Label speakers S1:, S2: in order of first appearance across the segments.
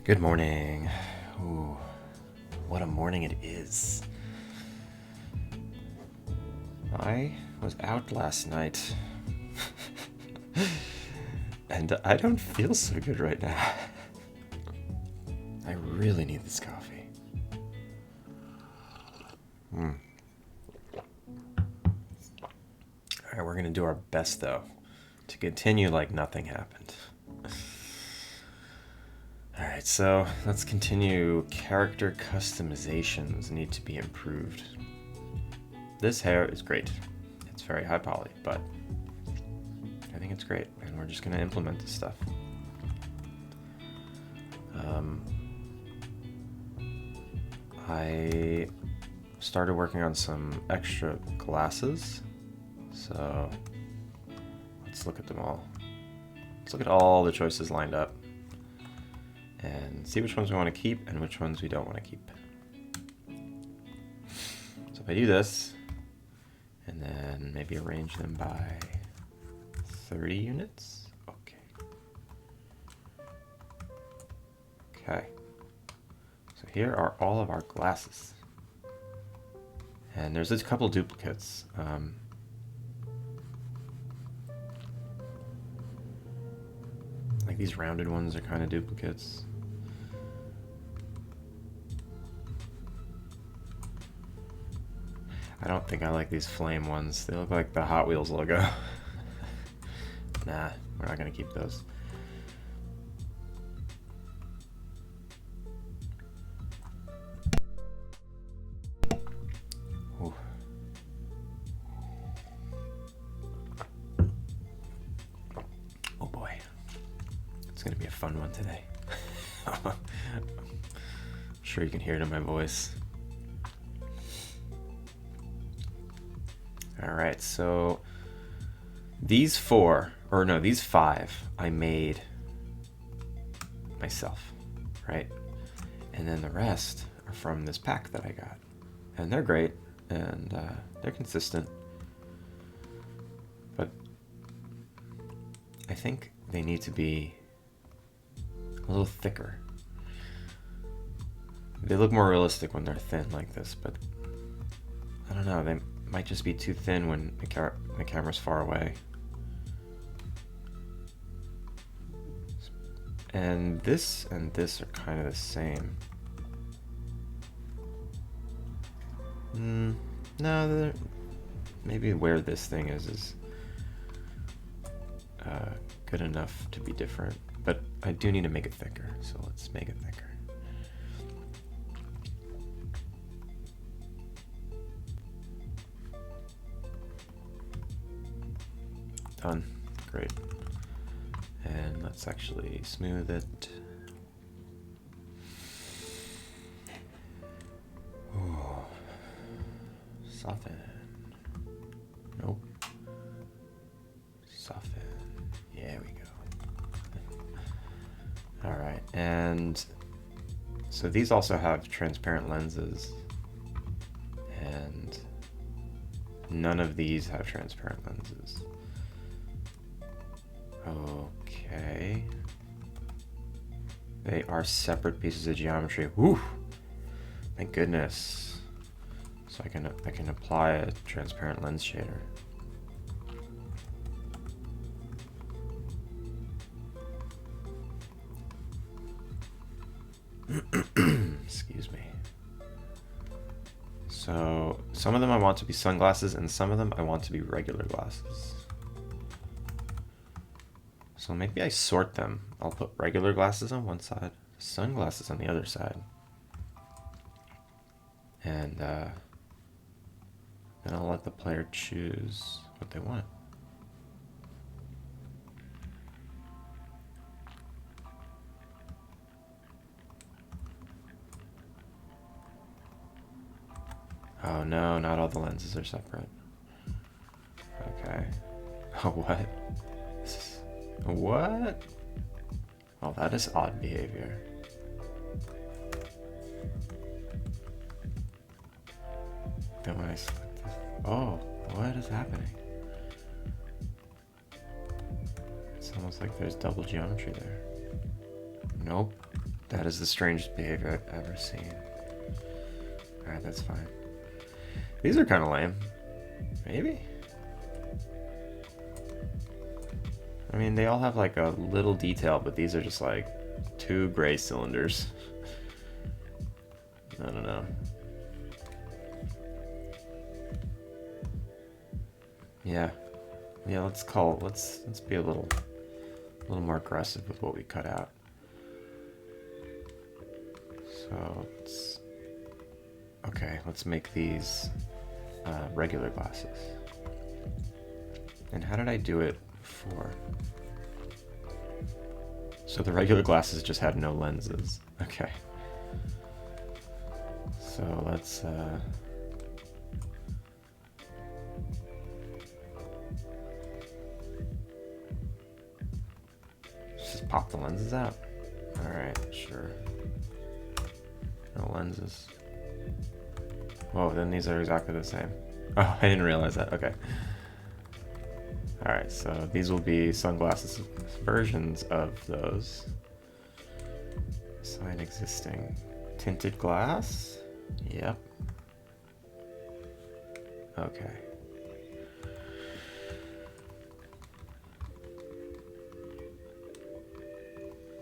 S1: Good morning. Ooh, what a morning it is. I was out last night. And I don't feel so good right now. I really need this coffee. Alright, we're gonna do our best though to continue like nothing happened. Alright, so let's continue. Character customizations need to be improved. This hair is great. It's very high poly, but I think it's great, and we're just gonna implement this stuff. I started working on some extra glasses, so let's look at them all. Let's look at all the choices lined up and see which ones we want to keep and which ones we don't want to keep. So if I do this, and then maybe arrange them by 30 units. Okay. So here are all of our glasses. And there's a couple duplicates. Like these rounded ones are kind of duplicates. I don't think I like these flame ones. They look like the Hot Wheels logo. Nah, we're not gonna keep those. Ooh. Oh boy. It's gonna be a fun one today. I'm sure you can hear it in my voice. Alright, so these these five I made myself, right? And then the rest are from this pack that I got. And they're great, and they're consistent. But I think they need to be a little thicker. They look more realistic when they're thin like this, but I don't know, they might just be too thin when the camera's far away. And this are kind of the same. No, maybe where this thing is good enough to be different. But I do need to make it thicker, so let's make it thicker. Done. Great. And let's actually smooth it. Ooh. Soften. Nope. Soften. Yeah, we go. Alright, and so these also have transparent lenses, and none of these have transparent lenses. Okay. They are separate pieces of geometry. Whew! Thank goodness. So I can apply a transparent lens shader. Excuse me. So some of them I want to be sunglasses and some of them I want to be regular glasses. So maybe I sort them. I'll put regular glasses on one side, sunglasses on the other side. And then I'll let the player choose what they want. Oh no, not all the lenses are separate. Okay. Oh, what? What? Oh, that is odd behavior. Then when I select this, oh, what is happening? It's almost like there's double geometry there. Nope. That is the strangest behavior I've ever seen. Alright, that's fine. These are kind of lame. Maybe? I mean, they all have like a little detail, but these are just like 2 gray cylinders. I don't know. Yeah. Yeah, let's be a little more aggressive with what we cut out. So let's make these regular glasses. And how did I do it before? So the regular glasses just had no lenses. Okay. So let's just pop the lenses out. All right, sure. No lenses. Whoa, then these are exactly the same. Oh, I didn't realize that. Okay. All right, so these will be sunglasses versions of those. Assign existing. Tinted glass? Yep. Okay.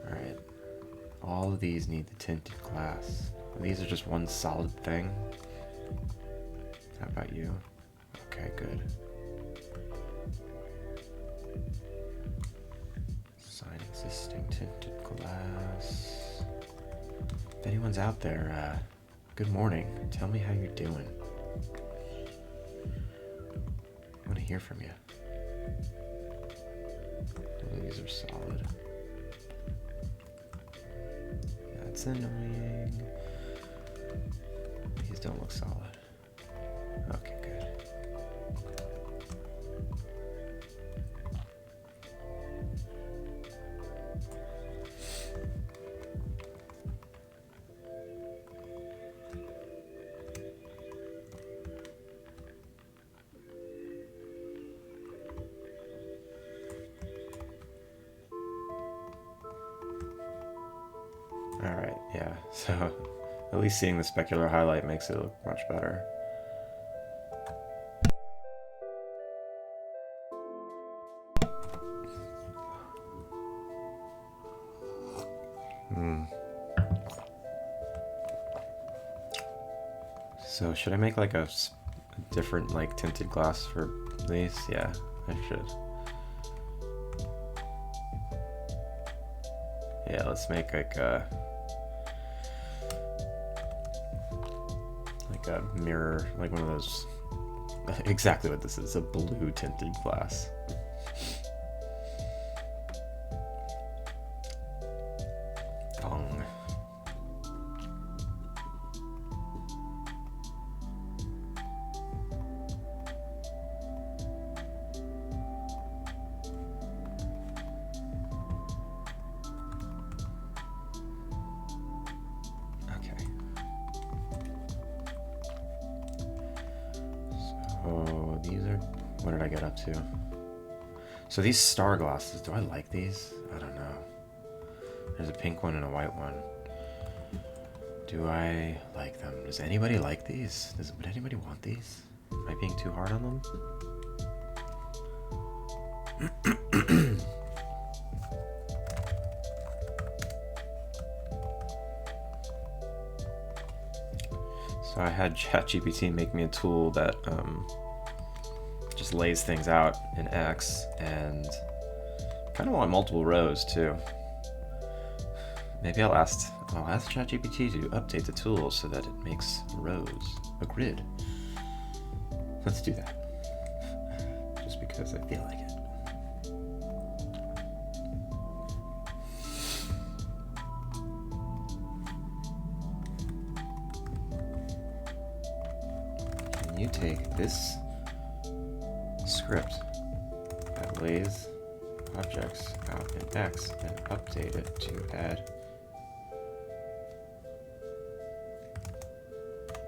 S1: All right. All of these need the tinted glass. These are just one solid thing. How about you? Okay, good. Assign existing tinted glass. If anyone's out there, good morning. Tell me how you're doing. I want to hear from you. These are solid. That's annoying. These don't look solid. Okay, good. Alright, yeah, so at least seeing the specular highlight makes it look much better. So should I make like a different like tinted glass for these? Yeah, I should. Yeah, let's make like a mirror, like one of those. Exactly what this is, a blue tinted glass. Dong. Oh, these are... What did I get up to? So these star glasses, do I like these? I don't know. There's a pink one and a white one. Do I like them? Does anybody like these? Would anybody want these? Am I being too hard on them? So I had ChatGPT make me a tool that just lays things out in X, and kind of want multiple rows too. Maybe I'll ask ChatGPT to update the tool so that it makes rows, a grid. Let's do that. Just because I feel like it. Can you take this script that lays objects out in X and update it to add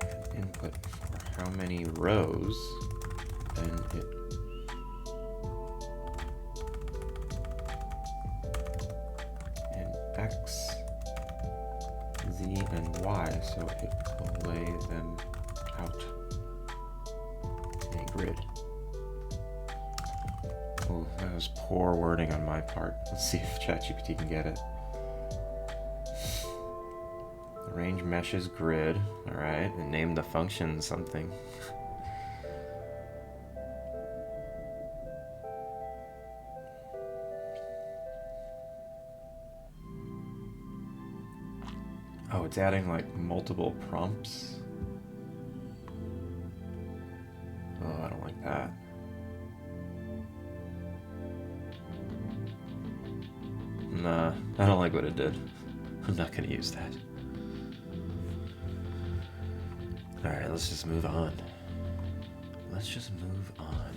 S1: an input for how many rows, and it in X Z and Y, so it will lay them out in a grid. Oh, that was poor wording on my part. Let's see if ChatGPT can get it. Arrange meshes grid, alright, and name the function something. Oh, it's adding like multiple prompts. Oh, I don't like that. Nah, I don't like what it did. I'm not gonna use that. Alright, let's just move on. Let's just move on.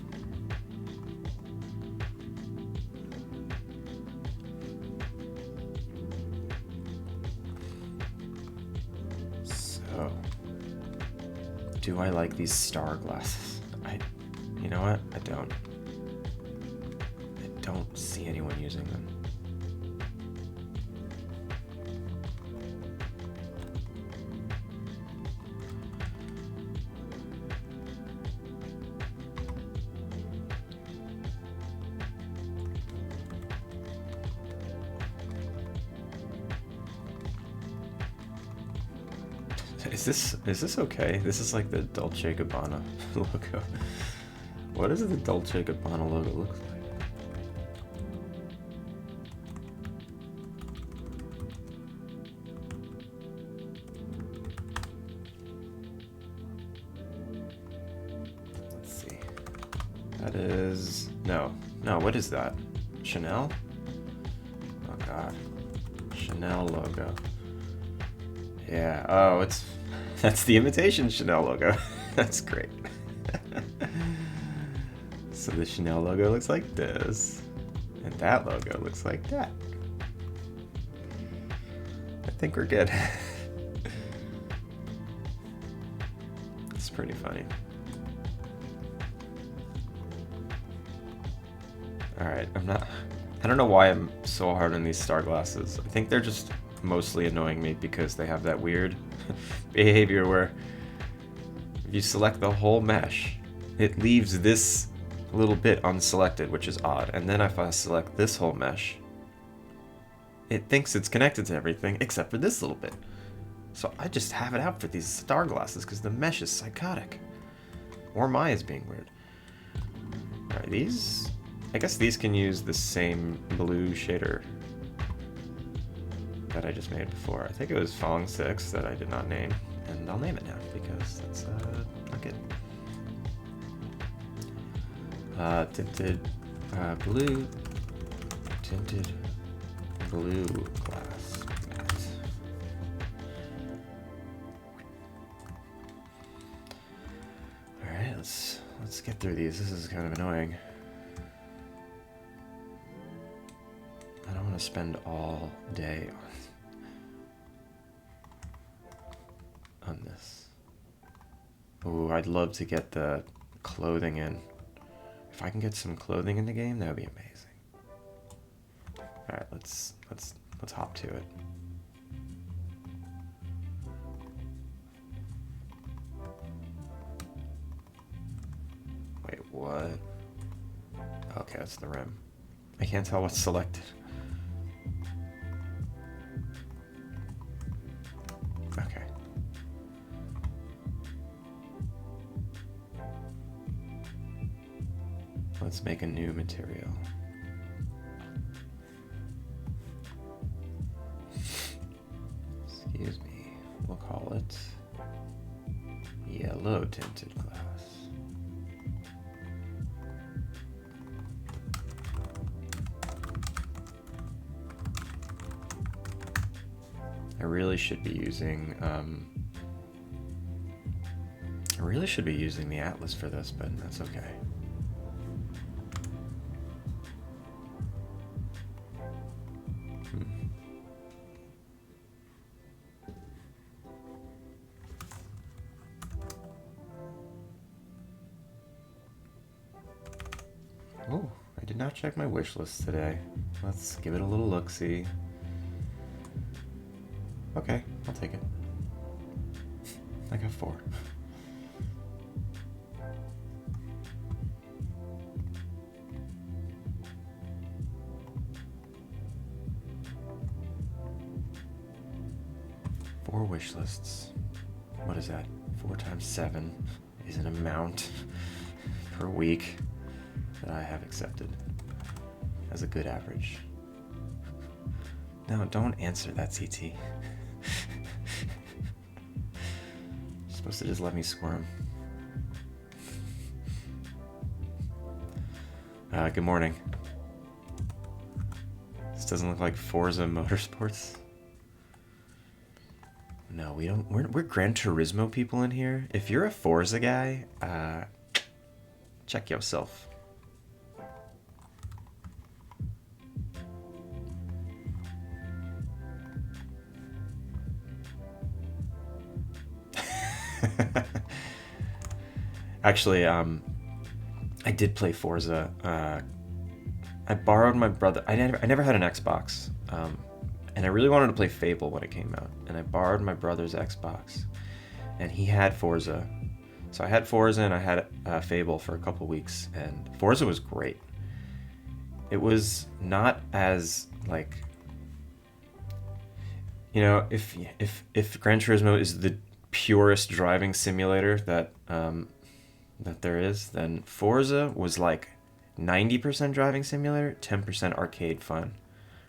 S1: So, do I like these star glasses? You know what? I don't. I don't see anyone using them. Is this okay? This is like the Dolce & Gabbana logo. What does the Dolce & Gabbana logo look like? Let's see. That is no, what is that? Chanel? Oh god. Chanel logo. Yeah, oh, that's the imitation Chanel logo. That's great. So the Chanel logo looks like this, and that logo looks like that. I think we're good. It's pretty funny. Alright, I don't know why I'm so hard on these star glasses. I think they're just mostly annoying me because they have that weird behavior where if you select the whole mesh, it leaves this little bit unselected, which is odd. And then if I select this whole mesh, it thinks it's connected to everything except for this little bit. So I just have it out for these star glasses because the mesh is psychotic. Or Maya's being weird. Alright, these... I guess these can use the same blue shader that I just made before. I think it was Fong 6 that I did not name, and I'll name it now because that's not good. Tinted blue glass mat. Alright, let's get through these. This is kind of annoying. I don't want to spend all day on this. Ooh, I'd love to get the clothing in. If I can get some clothing in the game, that would be amazing. All right, let's hop to it. Wait, what? Okay, that's the rim. I can't tell what's selected. Okay. Let's make a new material. Excuse me. We'll call it yellow tinted glass. I really should be using the Atlas for this, but that's okay. Oh, I did not check my wish list today. Let's give it a little look-see. Okay, I'll take it. I got 4. Four wish lists. What is that? 4 times 7 is an amount per week that I have accepted as a good average. No, don't answer that, CT. You're supposed to just let me squirm. Good morning. This doesn't look like Forza Motorsports. No, we don't. We're Gran Turismo people in here. If you're a Forza guy, check yourself. Actually, I did play Forza. I borrowed my brother. I never had an Xbox. And I really wanted to play Fable when it came out, and I borrowed my brother's Xbox, and he had Forza. So I had Forza and I had Fable for a couple weeks, and Forza was great. It was not as, like, you know, if Gran Turismo is the purest driving simulator that there is, then Forza was like 90% driving simulator, 10% arcade fun,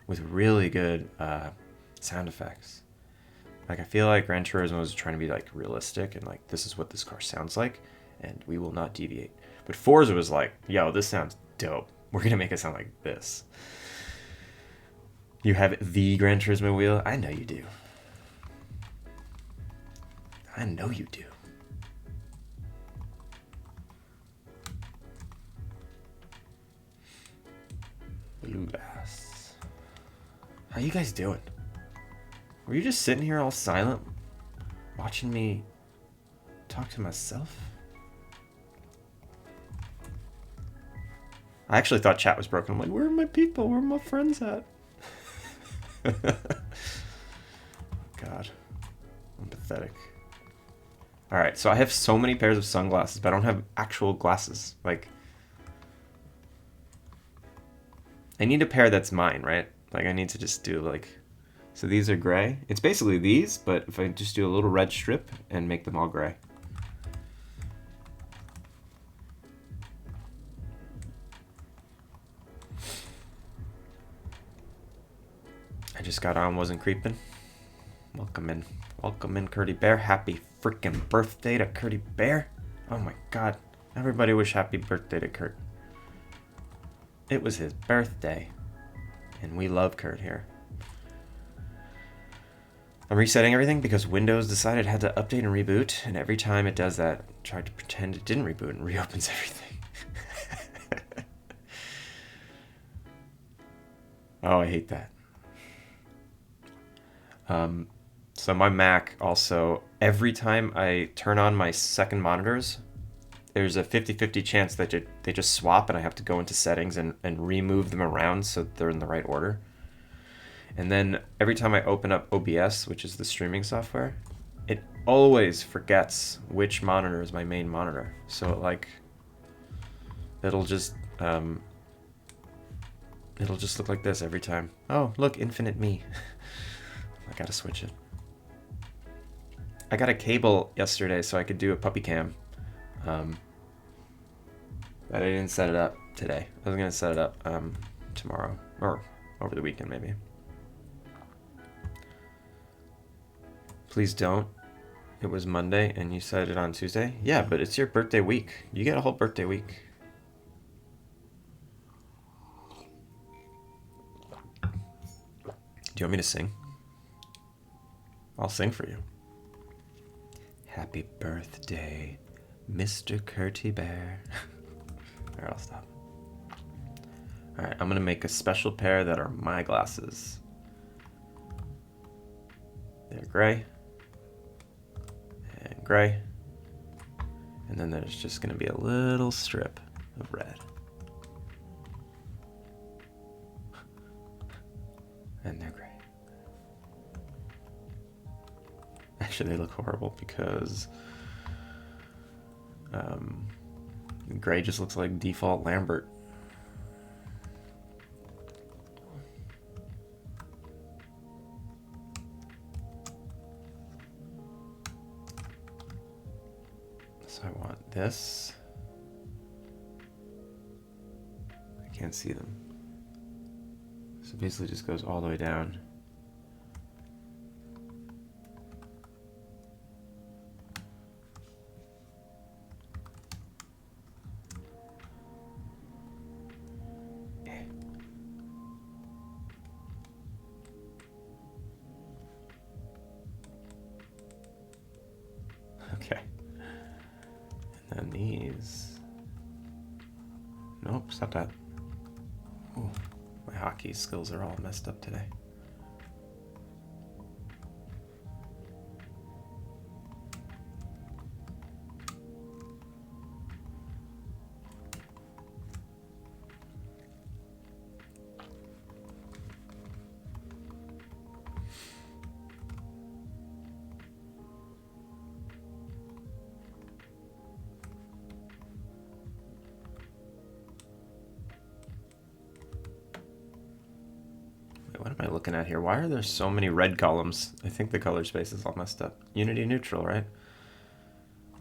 S1: with really good sound effects. Like, I feel like Gran Turismo is trying to be like realistic and like, this is what this car sounds like, and we will not deviate. But Forza was like, yo, this sounds dope. We're gonna make it sound like this. You have the Gran Turismo wheel? I know you do. I know you do. Blue bass. How you guys doing? Were you just sitting here all silent, watching me talk to myself? I actually thought chat was broken. I'm like, where are my people? Where are my friends at? God, I'm pathetic. All right, so I have so many pairs of sunglasses, but I don't have actual glasses. Like, I need a pair that's mine, right? Like, I need to just do like, so these are gray. It's basically these, but if I just do a little red strip and make them all gray. I just got on, wasn't creeping. Welcome in. Welcome in, Curdy Bear. Happy freaking birthday to Curdy Bear. Oh my God. Everybody wish happy birthday to Kurt. It was his birthday. And we love Kurt here. I'm resetting everything because Windows decided it had to update and reboot. And every time it does that, it tried to pretend it didn't reboot and reopens everything. Oh, I hate that. So my Mac also, every time I turn on my second monitors, there's a 50-50 chance that they just swap and I have to go into settings and remove them around so they're in the right order. And then every time I open up OBS, which is the streaming software, it always forgets which monitor is my main monitor. So it'll just look like this every time. Oh, look, infinite me. I gotta switch it. I got a cable yesterday so I could do a puppy cam. But I didn't set it up today. I was gonna set it up tomorrow or over the weekend maybe. Please don't. It was Monday and you said it on Tuesday? Yeah, but it's your birthday week. You get a whole birthday week. Do you want me to sing? I'll sing for you. Happy birthday, Mr. Curty Bear. Alright, I'll stop. Alright, I'm gonna make a special pair that are my glasses. They're gray. And gray. And then there's just gonna be a little strip of red. And they're gray. Actually, they look horrible because gray just looks like default Lambert. So I want this. I can't see them. So it basically just goes all the way down. Okay. And then these. Nope, stop that. Ooh, my hockey skills are all messed up today. What am I looking at here? Why are there so many red columns? I think the color space is all messed up. Unity neutral, right?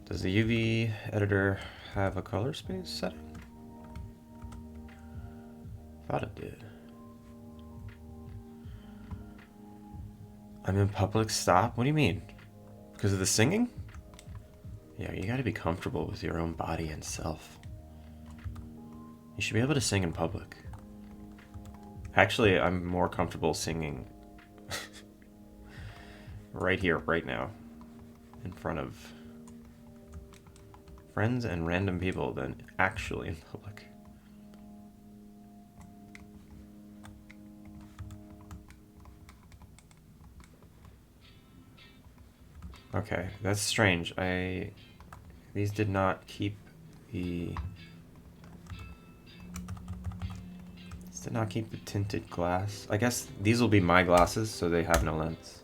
S1: Does the UV editor have a color space setting? Thought it did. I'm in public stop? What do you mean? Because of the singing? Yeah, you gotta be comfortable with your own body and self. You should be able to sing in public. Actually, I'm more comfortable singing right here, right now, in front of friends and random people than actually in public. Okay, that's strange. These did not keep the... Did not keep the tinted glass. I guess these will be my glasses, so they have no lens.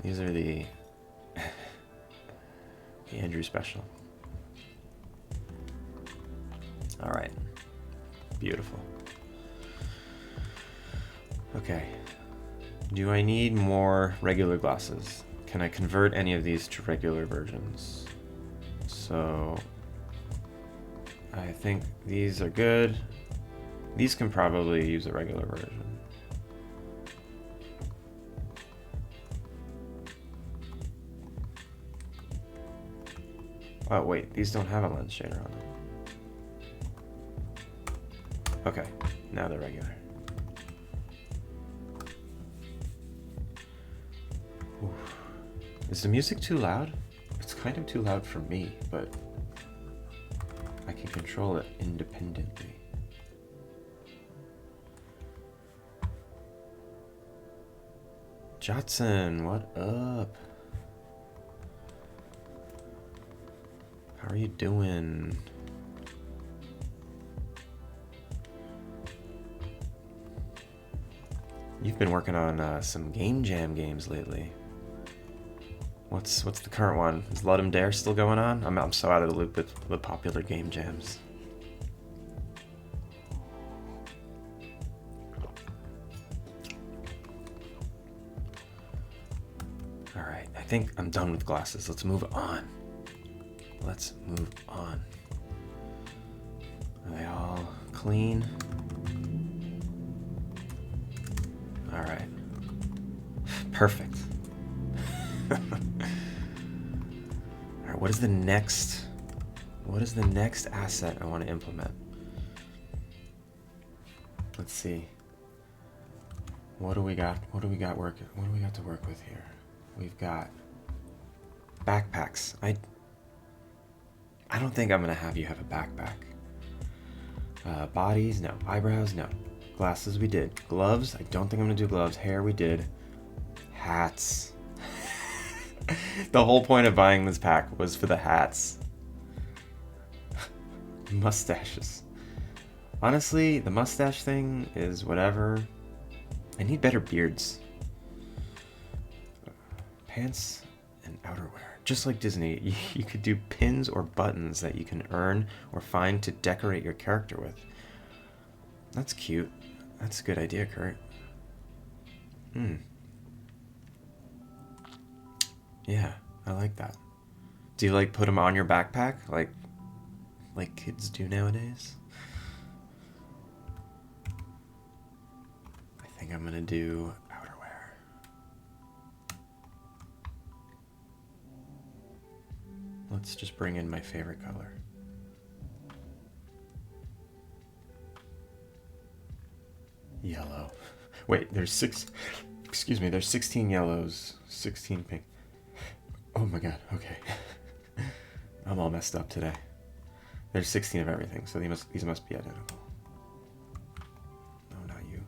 S1: These are the Andrew special. All right, beautiful. Okay, do I need more regular glasses? Can I convert any of these to regular versions? So I think these are good. These can probably use a regular version. Oh wait, these don't have a lens shader on them. Okay, now they're regular. Oof. Is the music too loud? It's kind of too loud for me, but I can control it independently. Jotson, what up? How are you doing? You've been working on some Game Jam games lately. What's the current one? Is Let 'em Dare still going on? I'm so out of the loop with the popular game jams. All right, I think I'm done with glasses. Let's move on. Let's move on. Are they all clean? All right. Perfect. Alright, what is the next asset I want to implement? Let's see. What do we got to work with here? We've got backpacks. I don't think I'm gonna have you have a backpack. Bodies, no. Eyebrows, no. Glasses, we did. Gloves, I don't think I'm gonna do gloves. Hair, we did. Hats. The whole point of buying this pack was for the hats. Mustaches. Honestly, the mustache thing is whatever. I need better beards. Pants and outerwear. Just like Disney, you could do pins or buttons that you can earn or find to decorate your character with. That's cute. That's a good idea, Kurt. Yeah, I like that. Do you like put them on your backpack like kids do nowadays? I think I'm gonna do outerwear. Let's just bring in my favorite color. Yellow. Wait, there's there's 16 yellows, 16 pink. Oh my god, okay. I'm all messed up today. There's 16 of everything, so these must be identical. No, not you.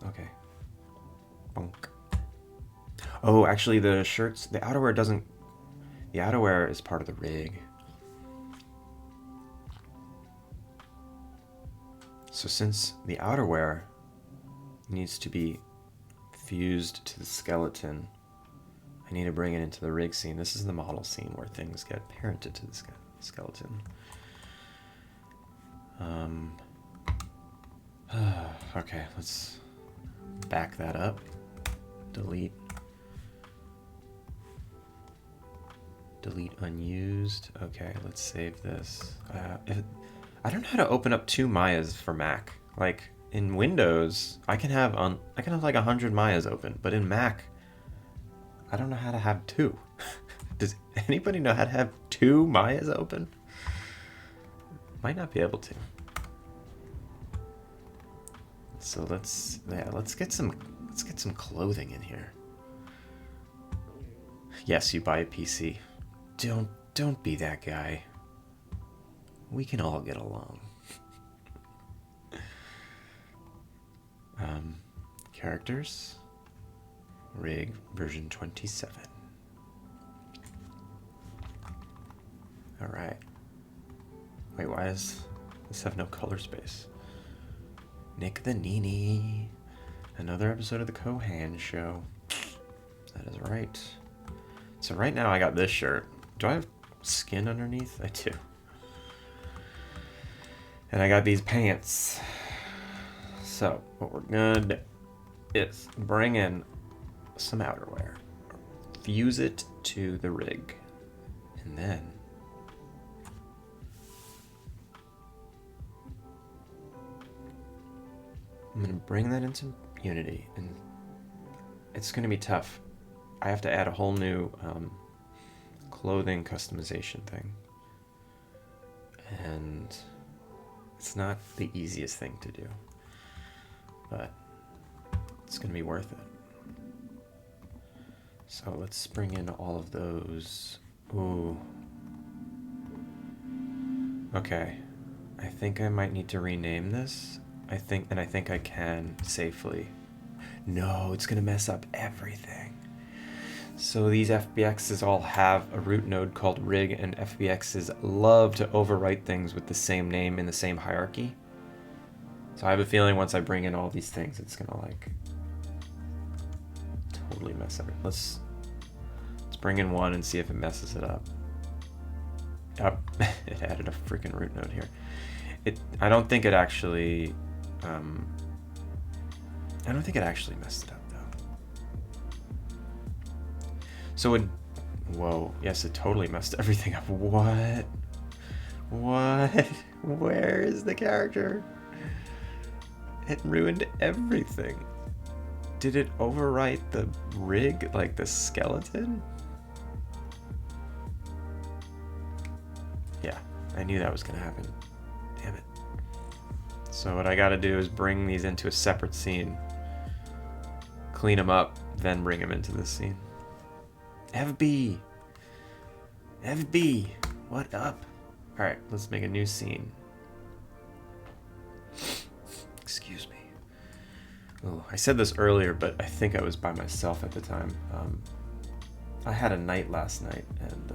S1: Okay. Bonk. Oh, actually the shirts, the outerwear doesn't, the outerwear is part of the rig. So since the outerwear needs to be fused to the skeleton, I need to bring it into the rig scene. This is the model scene where things get parented to the skeleton. Okay, let's back that up. Delete unused. Okay, let's save this. I don't know how to open up 2 Mayas for Mac. Like in Windows, I can have like 100 Mayas open, but in Mac, I don't know how to have 2. Does anybody know how to have 2 Mayas open? Might not be able to. So let's get some clothing in here. Yes, you buy a PC. Don't be that guy. We can all get along. Characters. Rig version 27. Alright. Wait, why does this have no color space? Nick the Nini. Another episode of the Kohan Show. That is right. So right now I got this shirt. Do I have skin underneath? I do. And I got these pants. So what we're gonna do is bring in some outerwear, fuse it to the rig, and then I'm gonna bring that into Unity, and it's gonna be tough. I have to add a whole new clothing customization thing, and it's not the easiest thing to do, but it's gonna be worth it. So let's bring in all of those. Ooh. Okay. I think I might need to rename this. I think I can safely. No, it's gonna mess up everything. So these FBXs all have a root node called rig, and FBXs love to overwrite things with the same name in the same hierarchy. So I have a feeling once I bring in all these things, it's gonna like totally mess up. Let's bring in one and see if it messes it up. Yep, it added a freaking root node here. I don't think it actually messed it up though. So whoa, yes, it totally messed everything up. What? Where is the character? It ruined everything. Did it overwrite the rig, like the skeleton? Yeah, I knew that was gonna happen. Damn it. So what I gotta do is bring these into a separate scene, clean them up, then bring them into this scene. FB, what up? All right, let's make a new scene. Excuse me. Oh, I said this earlier, but I think I was by myself at the time. I had a night last night, and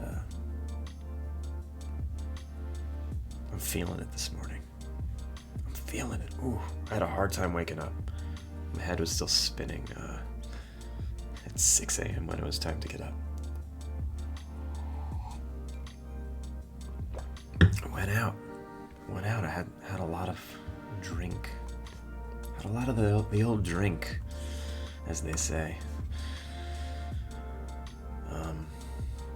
S1: I'm feeling it this morning. I'm feeling it. Ooh, I had a hard time waking up. My head was still spinning. It's 6 a.m. when it was time to get up. Went out. I had a lot of drink. Had a lot of the old drink, as they say.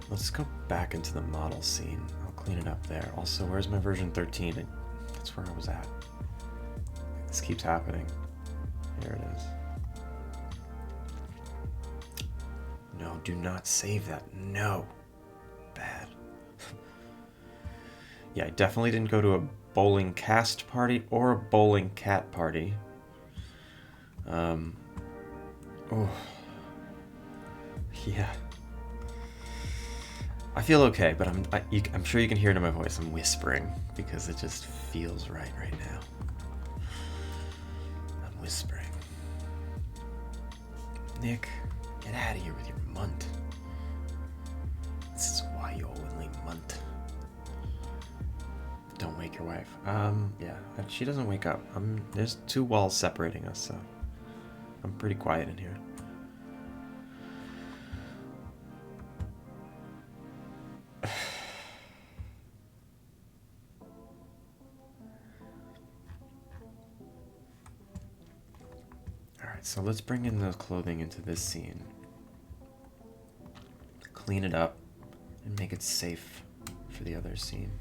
S1: Let's go back into the model scene. I'll clean it up there. Also, where's my version 13? That's where I was at. This keeps happening. Here it is. No, do not save that. No. Bad. Yeah, I definitely didn't go to a bowling cast party or a bowling cat party. Oh. Yeah. I feel okay, but I'm sure you can hear it in my voice. I'm whispering because it just feels right now. I'm whispering. Nick, get out of here with your munt. This is why you only munt. Don't wake your wife. Yeah, she doesn't wake up. There's 2 walls separating us, so I'm pretty quiet in here. Alright, so let's bring in the clothing into this scene. Clean it up and make it safe for the other scene.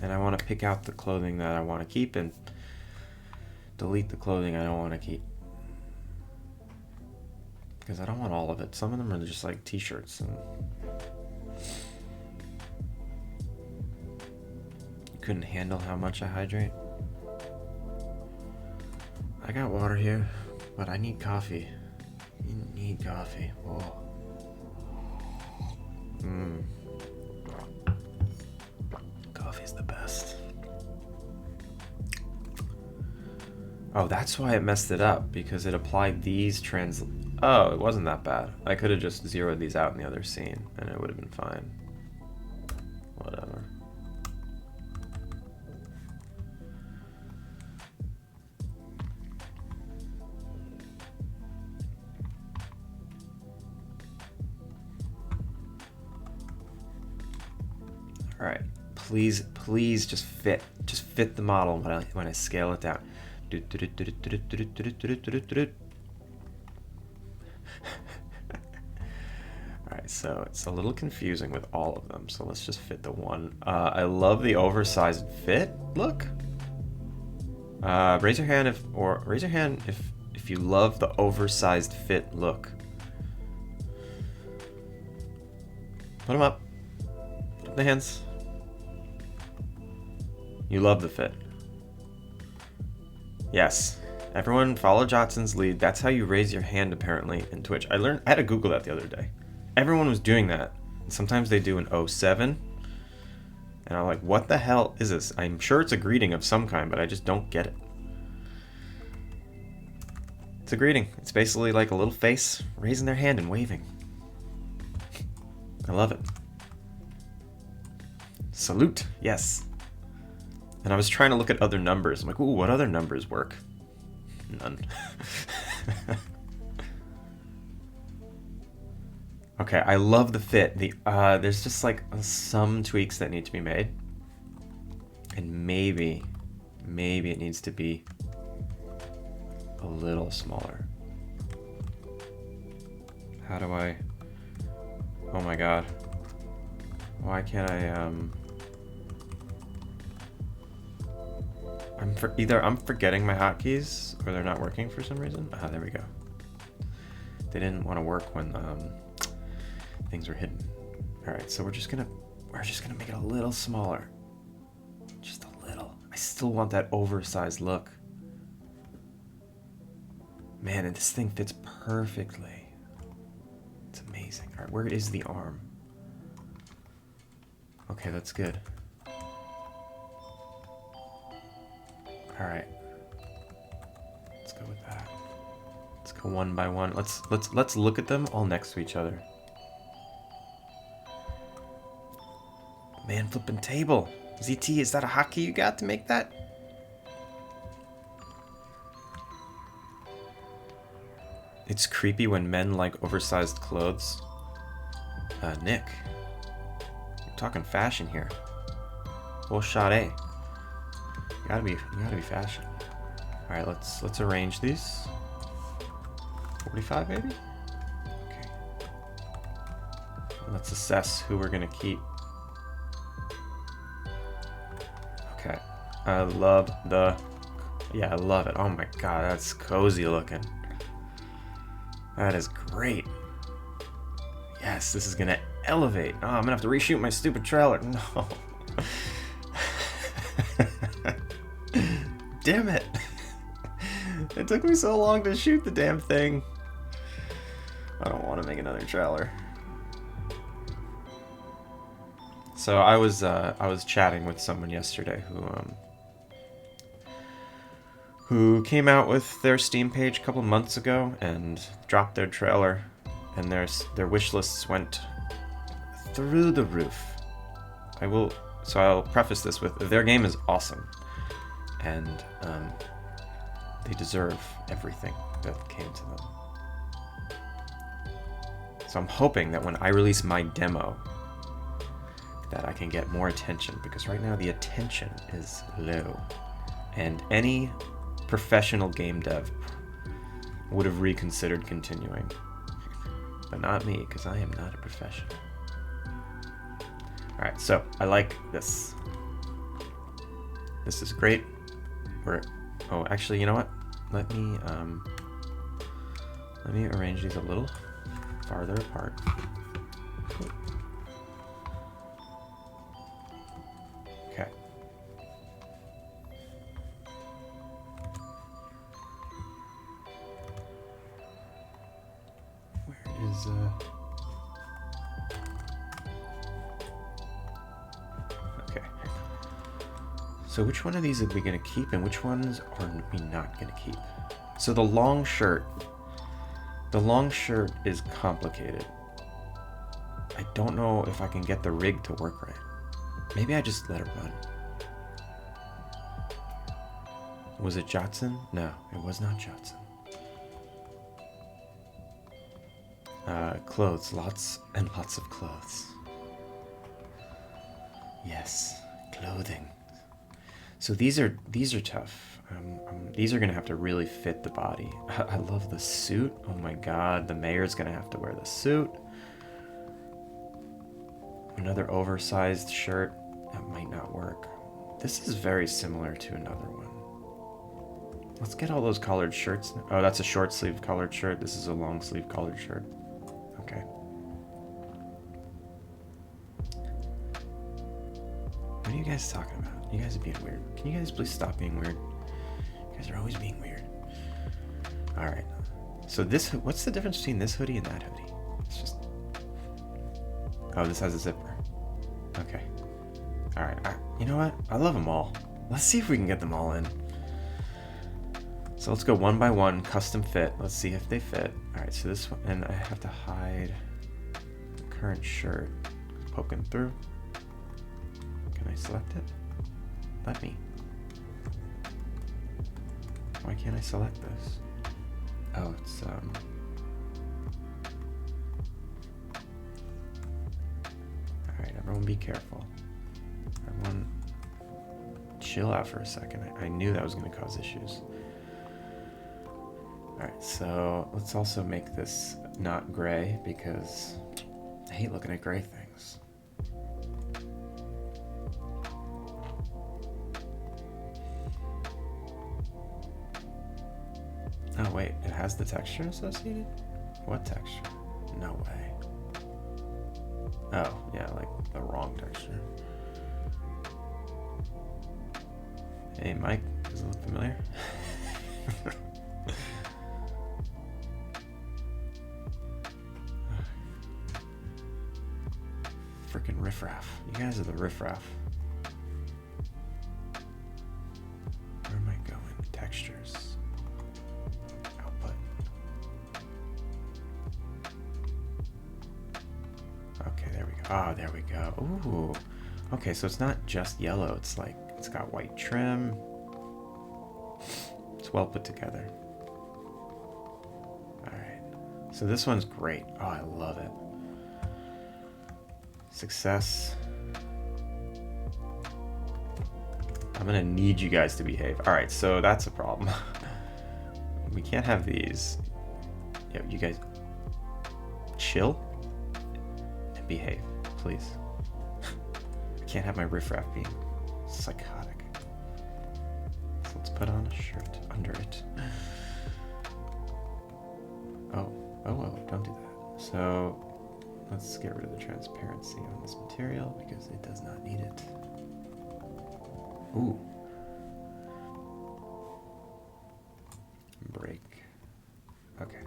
S1: And I want to pick out the clothing that I want to keep and delete the clothing I don't want to keep. Because I don't want all of it. Some of them are just like t-shirts. And you couldn't handle how much I hydrate? I got water here, but I need coffee. You need coffee. Whoa. Coffee's the best. Oh, that's why it messed it up, because it applied these Oh, it wasn't that bad. I could have just zeroed these out in the other scene, and it would have been fine. Whatever. All right, please just fit the model when I scale it down. All right, so it's a little confusing with all of them, so let's just fit the one. I love the oversized fit look. Raise your hand if you love the oversized fit look. Put them up. Put the hands. You love the fit. Yes. Everyone follow Jotson's lead. That's how you raise your hand apparently in Twitch. I had to Google that the other day. Everyone was doing that. Sometimes they do an 07. And I'm like, what the hell is this? I'm sure it's a greeting of some kind, but I just don't get it. It's a greeting. It's basically like a little face raising their hand and waving. I love it. Salute. Yes. And I was trying to look at other numbers. I'm like, ooh, what other numbers work? None. Okay, I love the fit. There's just like some tweaks that need to be made. And maybe it needs to be a little smaller. How do I... Oh my god. Why can't I, either I'm forgetting my hotkeys or they're not working for some reason. Ah, there we go. They didn't want to work when things were hidden. All right, so we're just gonna make it a little smaller, just a little. I still want that oversized look. Man, and this thing fits perfectly. It's amazing. All right, where is the arm? Okay, that's good. All right, let's go with that. Let's go one by one. Let's look at them all next to each other. Man, flipping table. ZT, is that a hotkey you got to make that? It's creepy when men like oversized clothes. Nick. We're talking fashion here. Well, shot A. You gotta be fashion. Alright, let's arrange these. 45 maybe? Okay. Let's assess who we're gonna keep. Okay. I love the... Yeah, I love it. Oh my god, that's cozy looking. That is great. Yes, this is gonna elevate. Oh, I'm gonna have to reshoot my stupid trailer. No. Damn it. It took me so long to shoot the damn thing. I don't want to make another trailer. So I was chatting with someone yesterday who came out with their Steam page a couple months ago and dropped their trailer, and their wish lists went through the roof. I'll preface this with their game is awesome, and they deserve everything that came to them. So I'm hoping that when I release my demo, that I can get more attention, because right now the attention is low, and any professional game dev would have reconsidered continuing, but not me, because I am not a professional. Alright, so I like this. This is great. Oh, actually, you know what? Let me arrange these a little farther apart. Okay. Where is Okay. So which one of these are we going to keep, and which ones are we not going to keep? So the long shirt is complicated. I don't know if I can get the rig to work right. Maybe I just let it run. Was it Jotson? No, it was not Jotson. Clothes, lots and lots of clothes. Yes, clothing. So these are tough. These are gonna have to really fit the body. I love the suit. Oh my god, the mayor's gonna have to wear the suit. Another oversized shirt. That might not work. This is very similar to another one. Let's get all those collared shirts. Oh, that's a short sleeve collared shirt. This is a long sleeve collared shirt. Okay. What are you guys talking about? You guys are being weird. Can you guys please stop being weird? You guys are always being weird. Alright. So what's the difference between this hoodie and that hoodie? It's just... Oh, this has a zipper. Okay. Alright. You know what? I love them all. Let's see if we can get them all in. So let's go one by one, custom fit. Let's see if they fit. Alright, so this one, and I have to hide the current shirt. Poking through. Can I select it? Let me. Why can't I select this? Oh, it's Alright, everyone be careful. Everyone chill out for a second. I knew that was going to cause issues. Alright, so let's also make this not gray, because I hate looking at gray things. Oh wait, it has the texture associated? What texture? No way. Oh, yeah, like the wrong texture. Hey Mike, does it look familiar? Freaking riffraff. You guys are the riffraff. Where am I going? Textures. Output. Okay, there we go. Ah, there we go. Ooh. Okay, so it's not just yellow. It's like, it's got white trim. It's well put together. Alright. So this one's great. Oh, I love it. Success. I'm gonna need you guys to behave. All right, so that's a problem. We can't have these. Yo, you guys chill and behave, please. I can't have my riffraff being psychotic. So let's put on a shirt under it. Oh, don't do that. So let's get rid of the transparency on this material because it does not need it. Ooh. Break. Okay.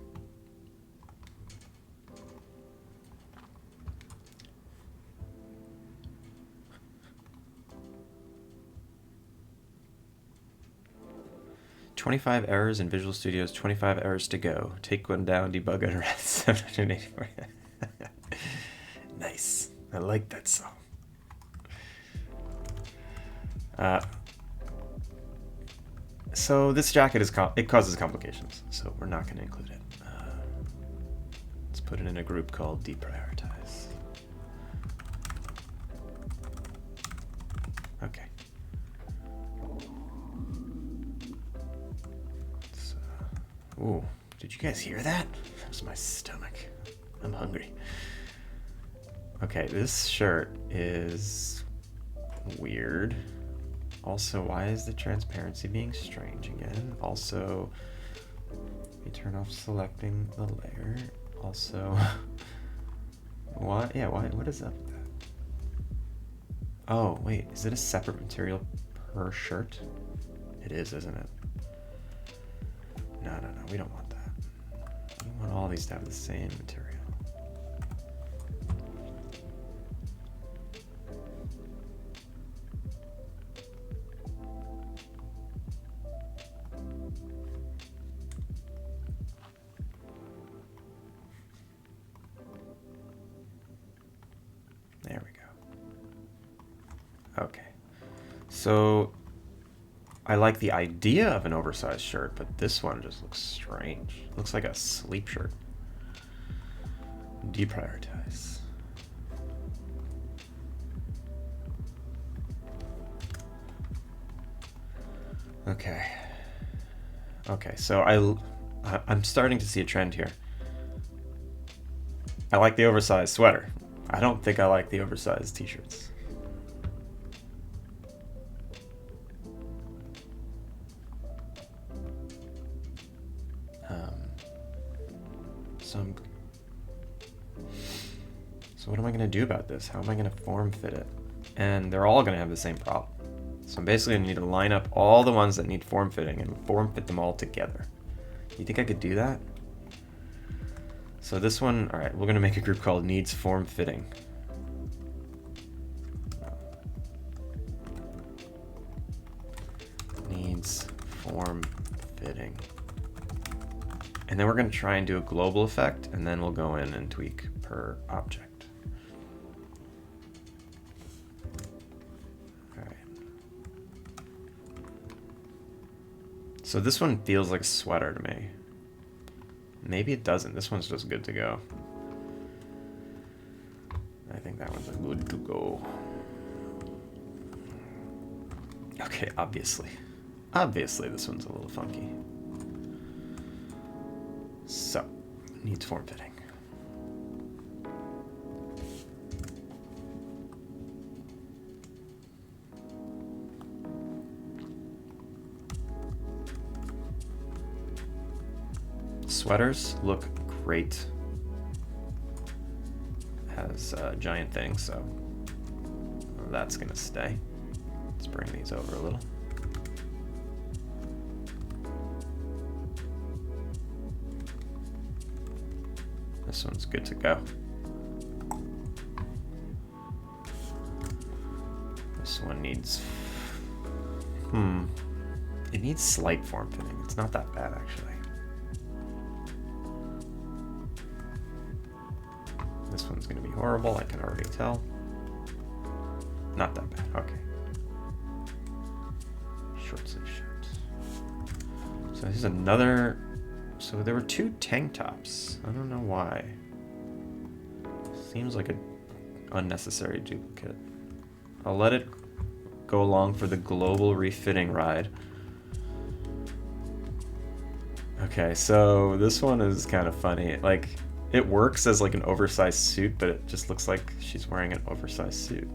S1: "25 errors in Visual Studio's 25 errors to go. Take one down, debug it around 784. Nice. I like that song. So this jacket it causes complications, so we're not going to include it. Let's put it in a group called deprioritize. Okay. Ooh, did you guys hear that? That was my stomach. I'm hungry. Okay, this shirt is weird. Also, why is the transparency being strange again? Also, you turn off selecting the layer. Also, what? Yeah, why? What is up with that? Oh, wait, is it a separate material per shirt? It is, isn't it? No, we don't want that. We want all these to have the same material. There we go. Okay. So I like the idea of an oversized shirt, but this one just looks strange. It looks like a sleep shirt. Deprioritize. Okay. Okay, so I'm starting to see a trend here. I like the oversized sweater. I don't think I like the oversized t-shirts. So what am I going to do about this? How am I going to form fit it? And they're all going to have the same problem. So I'm basically going to need to line up all the ones that need form fitting and form fit them all together. You think I could do that? So this one, all right, we're going to make a group called Needs Form Fitting. Needs Form Fitting. And then we're going to try and do a global effect, and then we'll go in and tweak per object. All right. So this one feels like a sweater to me. Maybe it doesn't. This one's just good to go. I think that one's good to go. Okay, obviously. Obviously this one's a little funky. So, needs form fitting. Sweaters look great as a giant thing, so that's gonna stay. Let's bring these over a little. This one's good to go. This one needs, it needs slight form fitting. It's not that bad actually. This one's gonna be horrible, I can already tell. Not that bad, okay. Short sleeve shirt. So here's another So there were 2 tank tops. I don't know why. Seems like an unnecessary duplicate. I'll let it go along for the global refitting ride. Okay, so this one is kind of funny. Like, it works as like an oversized suit, but it just looks like she's wearing an oversized suit.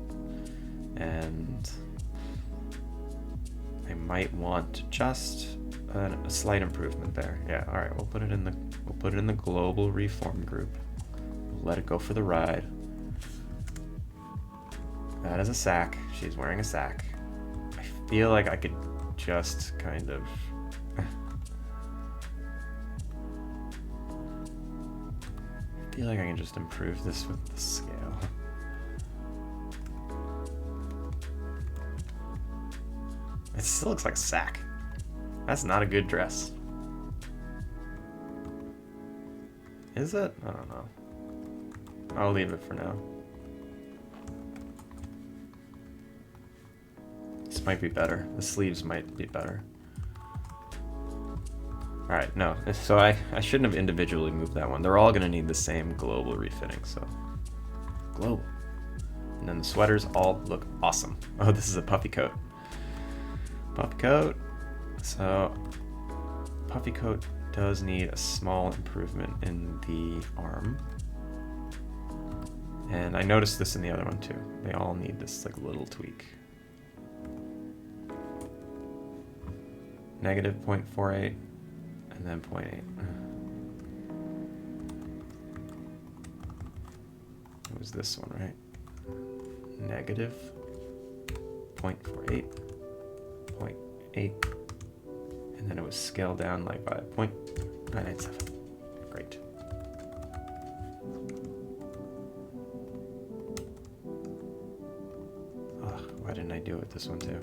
S1: And I might want just a slight improvement there. Yeah, all right, we'll put it in the global reform group. We'll let it go for the ride. That is a sack. She's wearing a sack. I feel like I could just kind of I feel like I can just improve this with the scale. It still looks like sack. That's not a good dress. Is it? I don't know. I'll leave it for now. This might be better. The sleeves might be better. Alright, no. So I shouldn't have individually moved that one. They're all going to need the same global refitting, so... Global. And then the sweaters all look awesome. Oh, this is a puffy coat. Puffy coat. So, puffy coat does need a small improvement in the arm. And I noticed this in the other one too. They all need this like little tweak. Negative 0.48 and then 0.8. It was this one, right? Negative 0.48, 0.8, and then it was scaled down like by 0.997. Great. Ugh, why didn't I do it with this one too?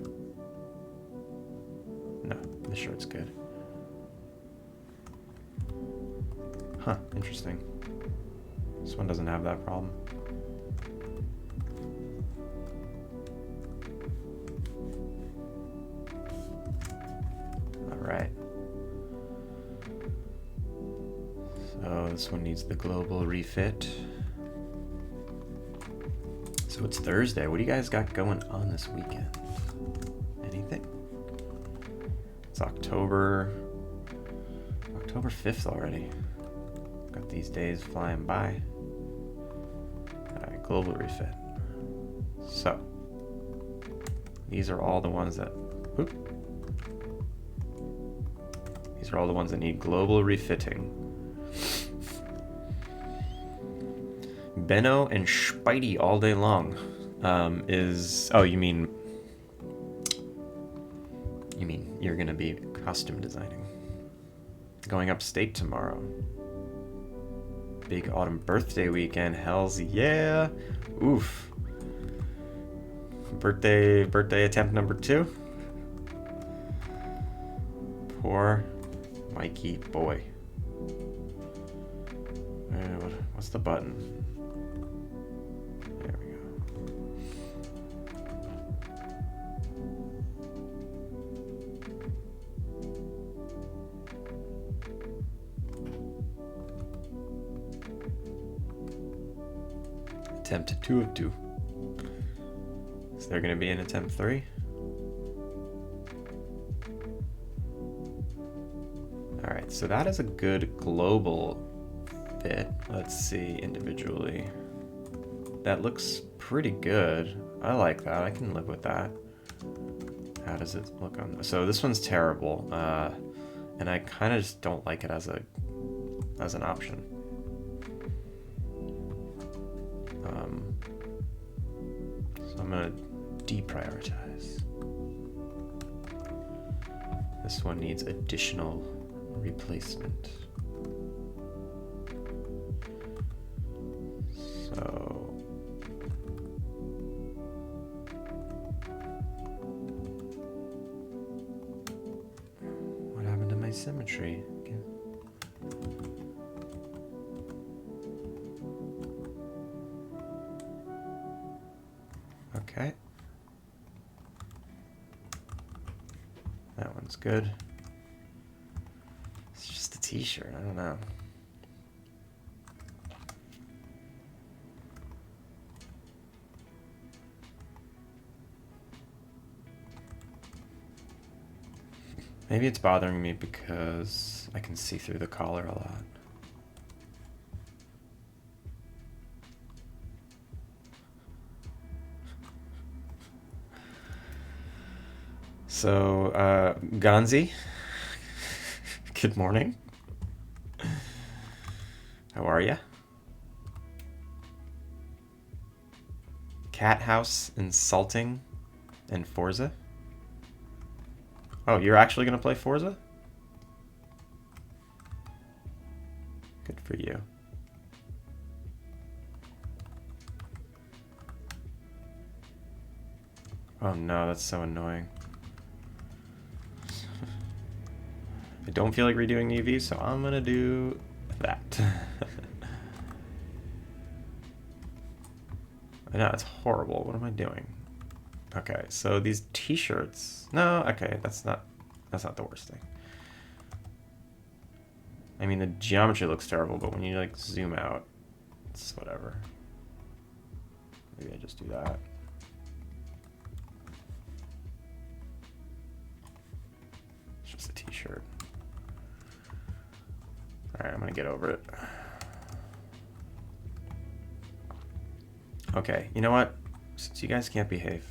S1: No, the shirt's good. Huh, interesting. This one doesn't have that problem. Alright. So this one needs the global refit. So it's Thursday. What do you guys got going on this weekend? Anything? It's October 5th already. Got these days flying by. Alright, global refit. So, these are all the ones that... Whoop. These are all the ones that need global refitting. Benno and Spidey all day long is... Oh, you mean you're gonna be costume designing. Going upstate tomorrow. Big autumn birthday weekend. Hells yeah. Oof. Birthday attempt number 2. Poor Mikey boy. What's the button? There we go. Attempt 2 of 2. Is there going to be an attempt 3? Alright, so that is a good global fit. Let's see individually. That looks pretty good. I like that. I can live with that. How does it look on... So this one's terrible. And I kind of just don't like it as an option. So I'm going to deprioritize. This one needs additional replacement. So what happened to my symmetry? Okay. That one's good. It's just t-shirt. I don't know. Maybe it's bothering me because I can see through the collar a lot. So, Ganzi, good morning. How are ya? Cat House Insulting and Forza? Oh, you're actually gonna play Forza? Good for you. Oh no, that's so annoying. I don't feel like redoing UV, so I'm gonna do that. I know, it's horrible. What am I doing? Okay, so these t-shirts. No, okay, that's not the worst thing. I mean, the geometry looks terrible, but when you like zoom out, it's whatever. Maybe I just do that. It's just a t-shirt. All right, I'm gonna get over it. Okay, you know what? Since you guys can't behave,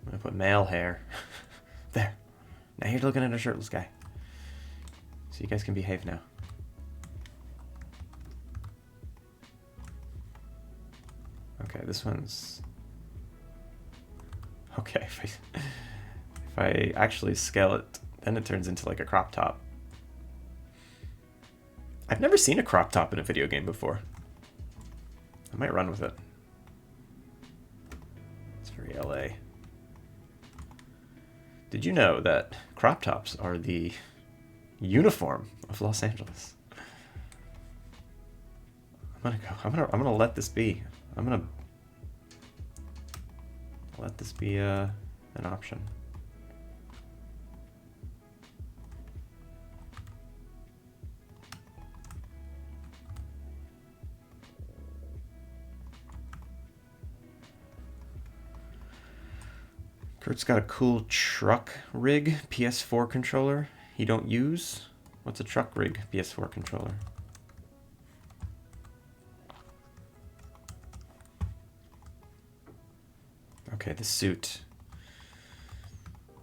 S1: I'm gonna put male hair. There. Now you're looking at a shirtless guy. So you guys can behave now. Okay, this one's... Okay, if I actually scale it, then it turns into like a crop top. I've never seen a crop top in a video game before. I might run with it. It's very LA. Did you know that crop tops are the uniform of Los Angeles? I'm gonna let this be. I'm gonna let this be an option. Kurt's got a cool truck rig PS4 controller he don't use. What's a truck rig PS4 controller? Okay, the suit.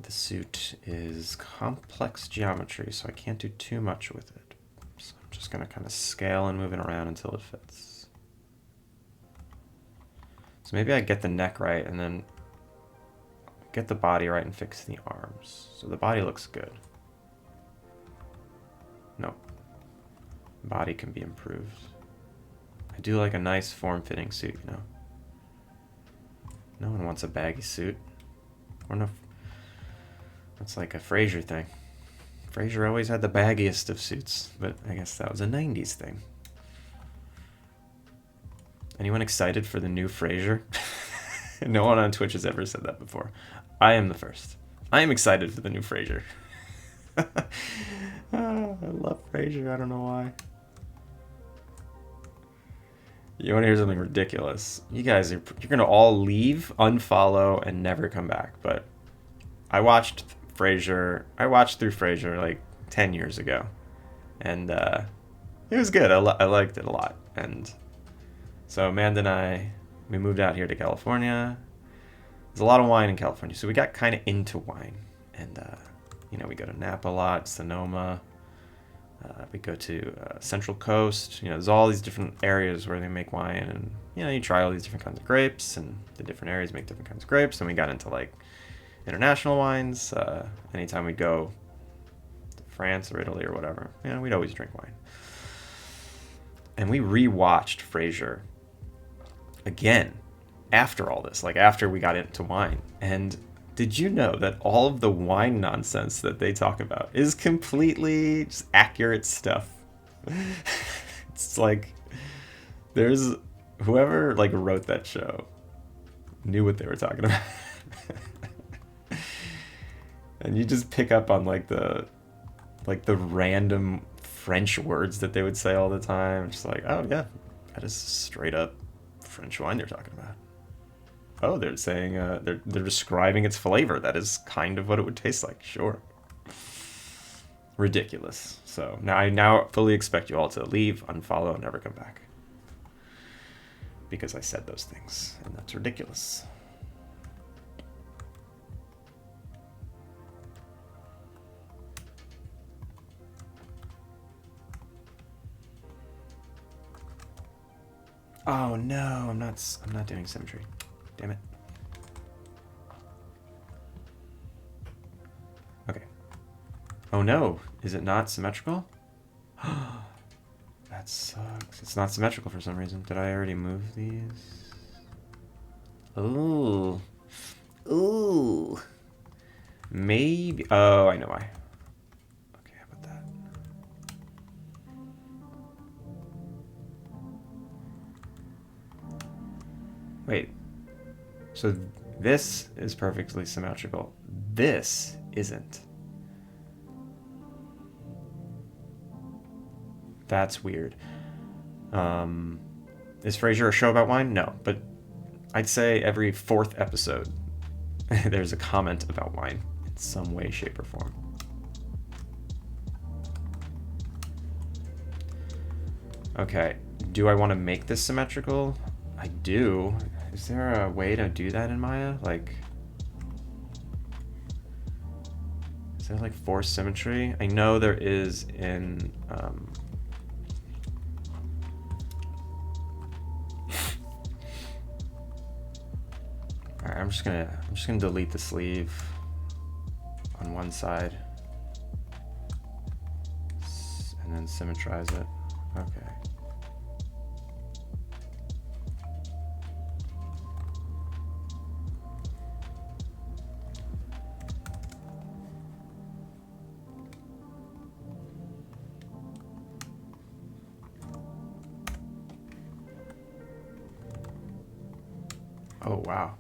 S1: The suit is complex geometry, so I can't do too much with it. So I'm just gonna kind of scale and move it around until it fits. So maybe I get the neck right and then get the body right and fix the arms. So the body looks good. Nope. Body can be improved. I do like a nice form-fitting suit, you know. No one wants a baggy suit. Or no, that's like a Frasier thing. Frasier always had the baggiest of suits, but I guess that was a 90s thing. Anyone excited for the new Frasier? No one on Twitch has ever said that before. I am the first. I am excited for the new Frasier. I love Frasier. I don't know why. You want to hear something ridiculous? You guys you're gonna all leave, unfollow, and never come back. But I watched Frasier. I watched through Frasier like 10 years ago, and it was good. I liked it a lot. And so Amanda and I, we moved out here to California. There's a lot of wine in California, so we got kind of into wine. And you know, we go to Napa a lot, Sonoma. We go to Central Coast. You know, there's all these different areas where they make wine, and you know, you try all these different kinds of grapes, and the different areas make different kinds of grapes. And we got into like international wines. Anytime we go to France or Italy or whatever, you know, we'd always drink wine. And we rewatched Frasier again after all this, like after we got into wine. And did you know that all of the wine nonsense that they talk about is completely just accurate stuff? It's like there's whoever like wrote that show knew what they were talking about. And you just pick up on like the random French words that they would say all the time. Just like, oh yeah, that is straight up French wine they're talking about. Oh, they're saying they're describing its flavor. That is kind of what it would taste like. Sure. Ridiculous. So now I now fully expect you all to leave, unfollow, and never come back. Because I said those things, and that's ridiculous. Oh no, I'm not doing symmetry. Damn it. Okay. Oh no, is it not symmetrical? That sucks. It's not symmetrical for some reason. Did I already move these? Ooh. Ooh. Maybe. Oh, I know why. Okay, how about that? Wait. So this is perfectly symmetrical. This isn't. That's weird. Is Frasier a show about wine? No, but I'd say every 4th episode there's a comment about wine in some way, shape, or form. Okay, do I want to make this symmetrical? I do. Is there a way to do that in Maya? Like, is there like forced symmetry? I know there is in Alright, I'm just gonna delete the sleeve on one side and then symmetrize it. Okay. Oh wow.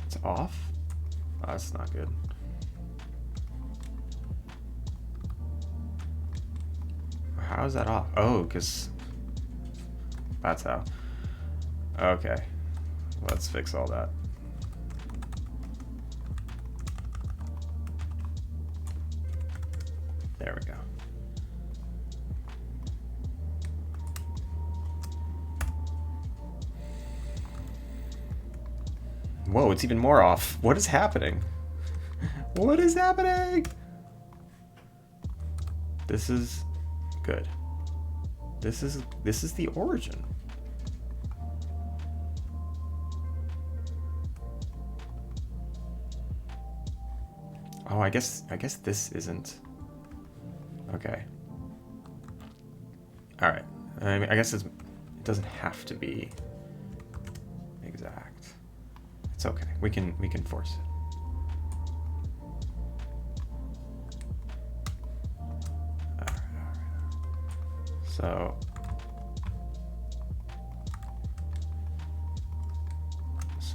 S1: It's off? Oh, that's not good. How is that off? Oh, because that's how. Okay. Let's fix all that. There we go. Whoa, it's even more off. What is happening? What is happening? This is good. This is the origin. Oh, I guess this isn't. Okay. All right. I mean, I guess it doesn't have to be exact. It's okay. We can force it. All right. So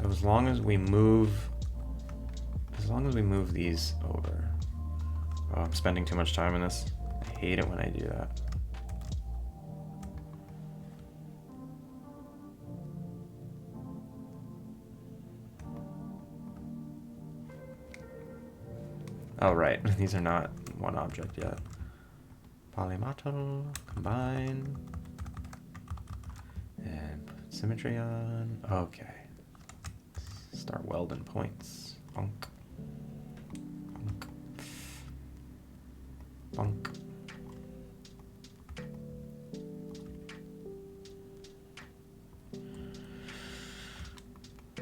S1: as long as we move these over. Oh, I'm spending too much time in this. I hate it when I do that. Oh, right. These are not one object yet. Polymetal, combine, and put symmetry on. Okay. Start welding points. Bonk. Bonk. Bonk.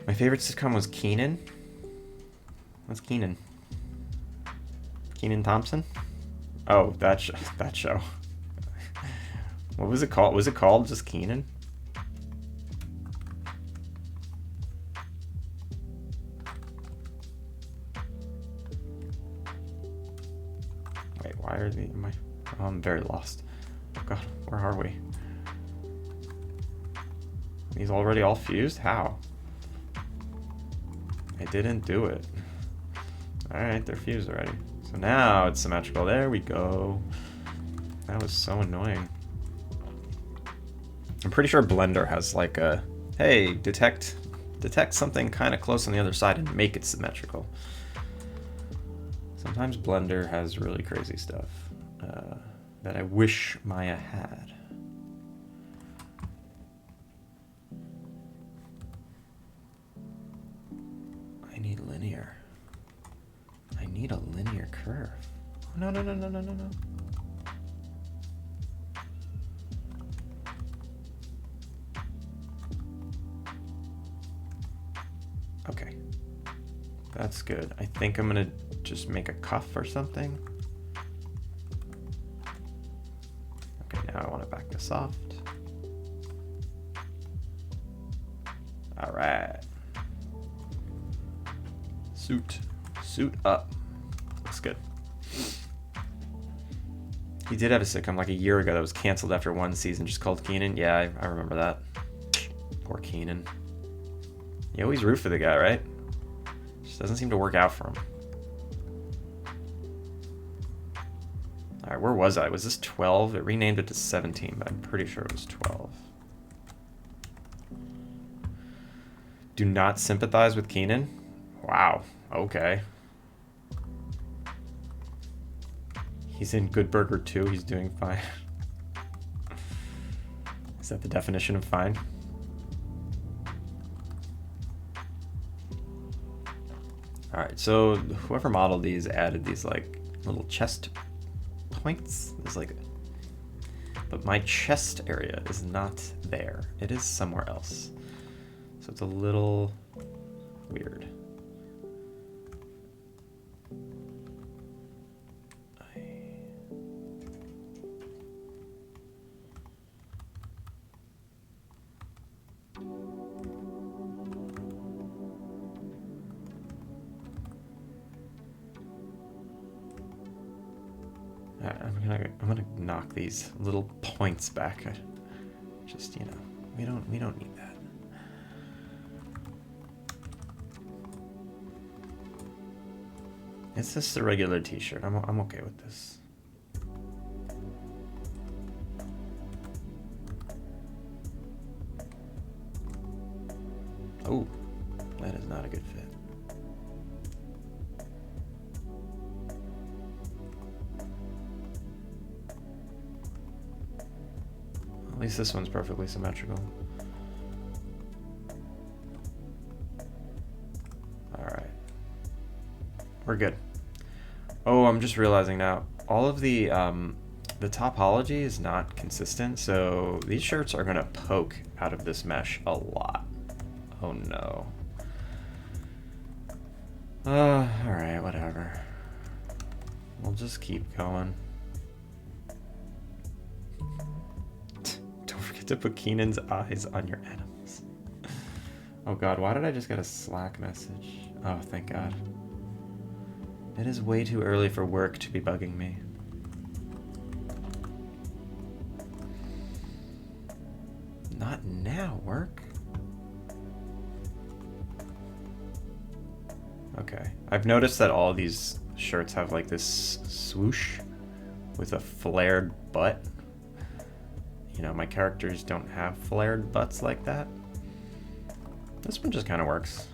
S1: My favorite sitcom was Keenan. What's Keenan? Keenan Thompson? Oh, that show. What was it called? Was it called just Keenan? Wait, why are the... Oh, I'm very lost. Oh god, where are we? These already all fused? How? I didn't do it. Alright, they're fused already. So now it's symmetrical. There we go. That was so annoying. I'm pretty sure Blender has like a, hey, detect something kind of close on the other side and make it symmetrical. Sometimes Blender has really crazy stuff that I wish Maya had. I need linear. I need a linear curve. No, no, no, no, no, no, no. Okay. That's good. I think I'm gonna just make a cuff or something. Okay, now I want to back to soft. All right. Suit up. Looks good. He did have a sitcom like a year ago that was canceled after one season, just called Keenan. Yeah, I remember that. Poor Keenan. You always root for the guy, right? Just doesn't seem to work out for him. All right, where was I? Was this 12? It renamed it to 17, but I'm pretty sure it was 12. Do not sympathize with Keenan? Wow, okay. He's in Good Burger 2, he's doing fine. Is that the definition of fine? All right, so whoever modeled these added these like little chest points. There's like, but my chest area is not there. It is somewhere else. So it's a little weird. I'm gonna knock these little points back. Just, you know, we don't need that. It's just a regular t-shirt. I'm okay with this. Oh, that is not a good fit. At least this one's perfectly symmetrical. All right, we're good. Oh, I'm just realizing now, all of the topology is not consistent, so these shirts are gonna poke out of this mesh a lot. Oh no. All right, whatever. We'll just keep going. Don't forget to put Keenan's eyes on your animals. Oh god, why did I just get a Slack message? Oh, thank god. It is way too early for work to be bugging me. Not now, work? Okay. I've noticed that all these shirts have like this swoosh with a flared butt. You know, my characters don't have flared butts like that. This one just kind of works.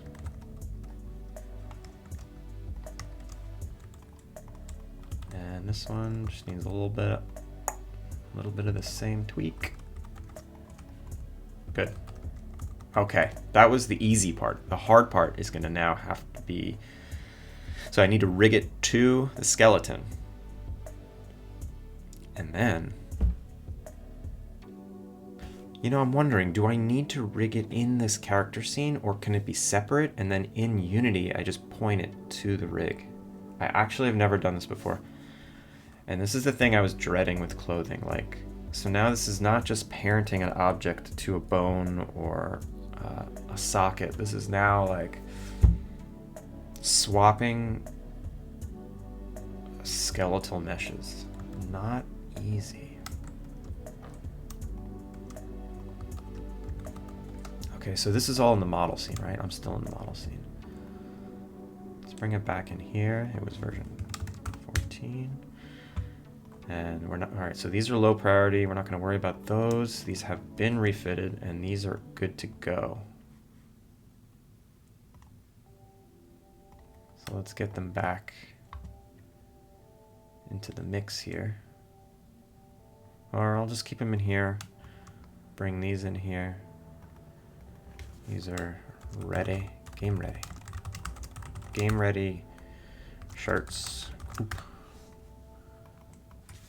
S1: And this one just needs a little bit of the same tweak. Good. Okay, that was the easy part. The hard part is going to now have to be... So I need to rig it to the skeleton. And then... You know, I'm wondering, do I need to rig it in this character scene, or can it be separate, and then in Unity I just point it to the rig? I actually have never done this before. And this is the thing I was dreading with clothing. Like, so now this is not just parenting an object to a bone or a socket. This is now like swapping skeletal meshes. Not easy. Okay, so this is all in the model scene, right? I'm still in the model scene. Let's bring it back in here. It was version 14. And we're not, all right, so these are low priority. We're not gonna worry about those. These have been refitted and these are good to go. So let's get them back into the mix here. Or I'll just keep them in here. Bring these in here. These are ready, game ready. Game ready shirts. Oop.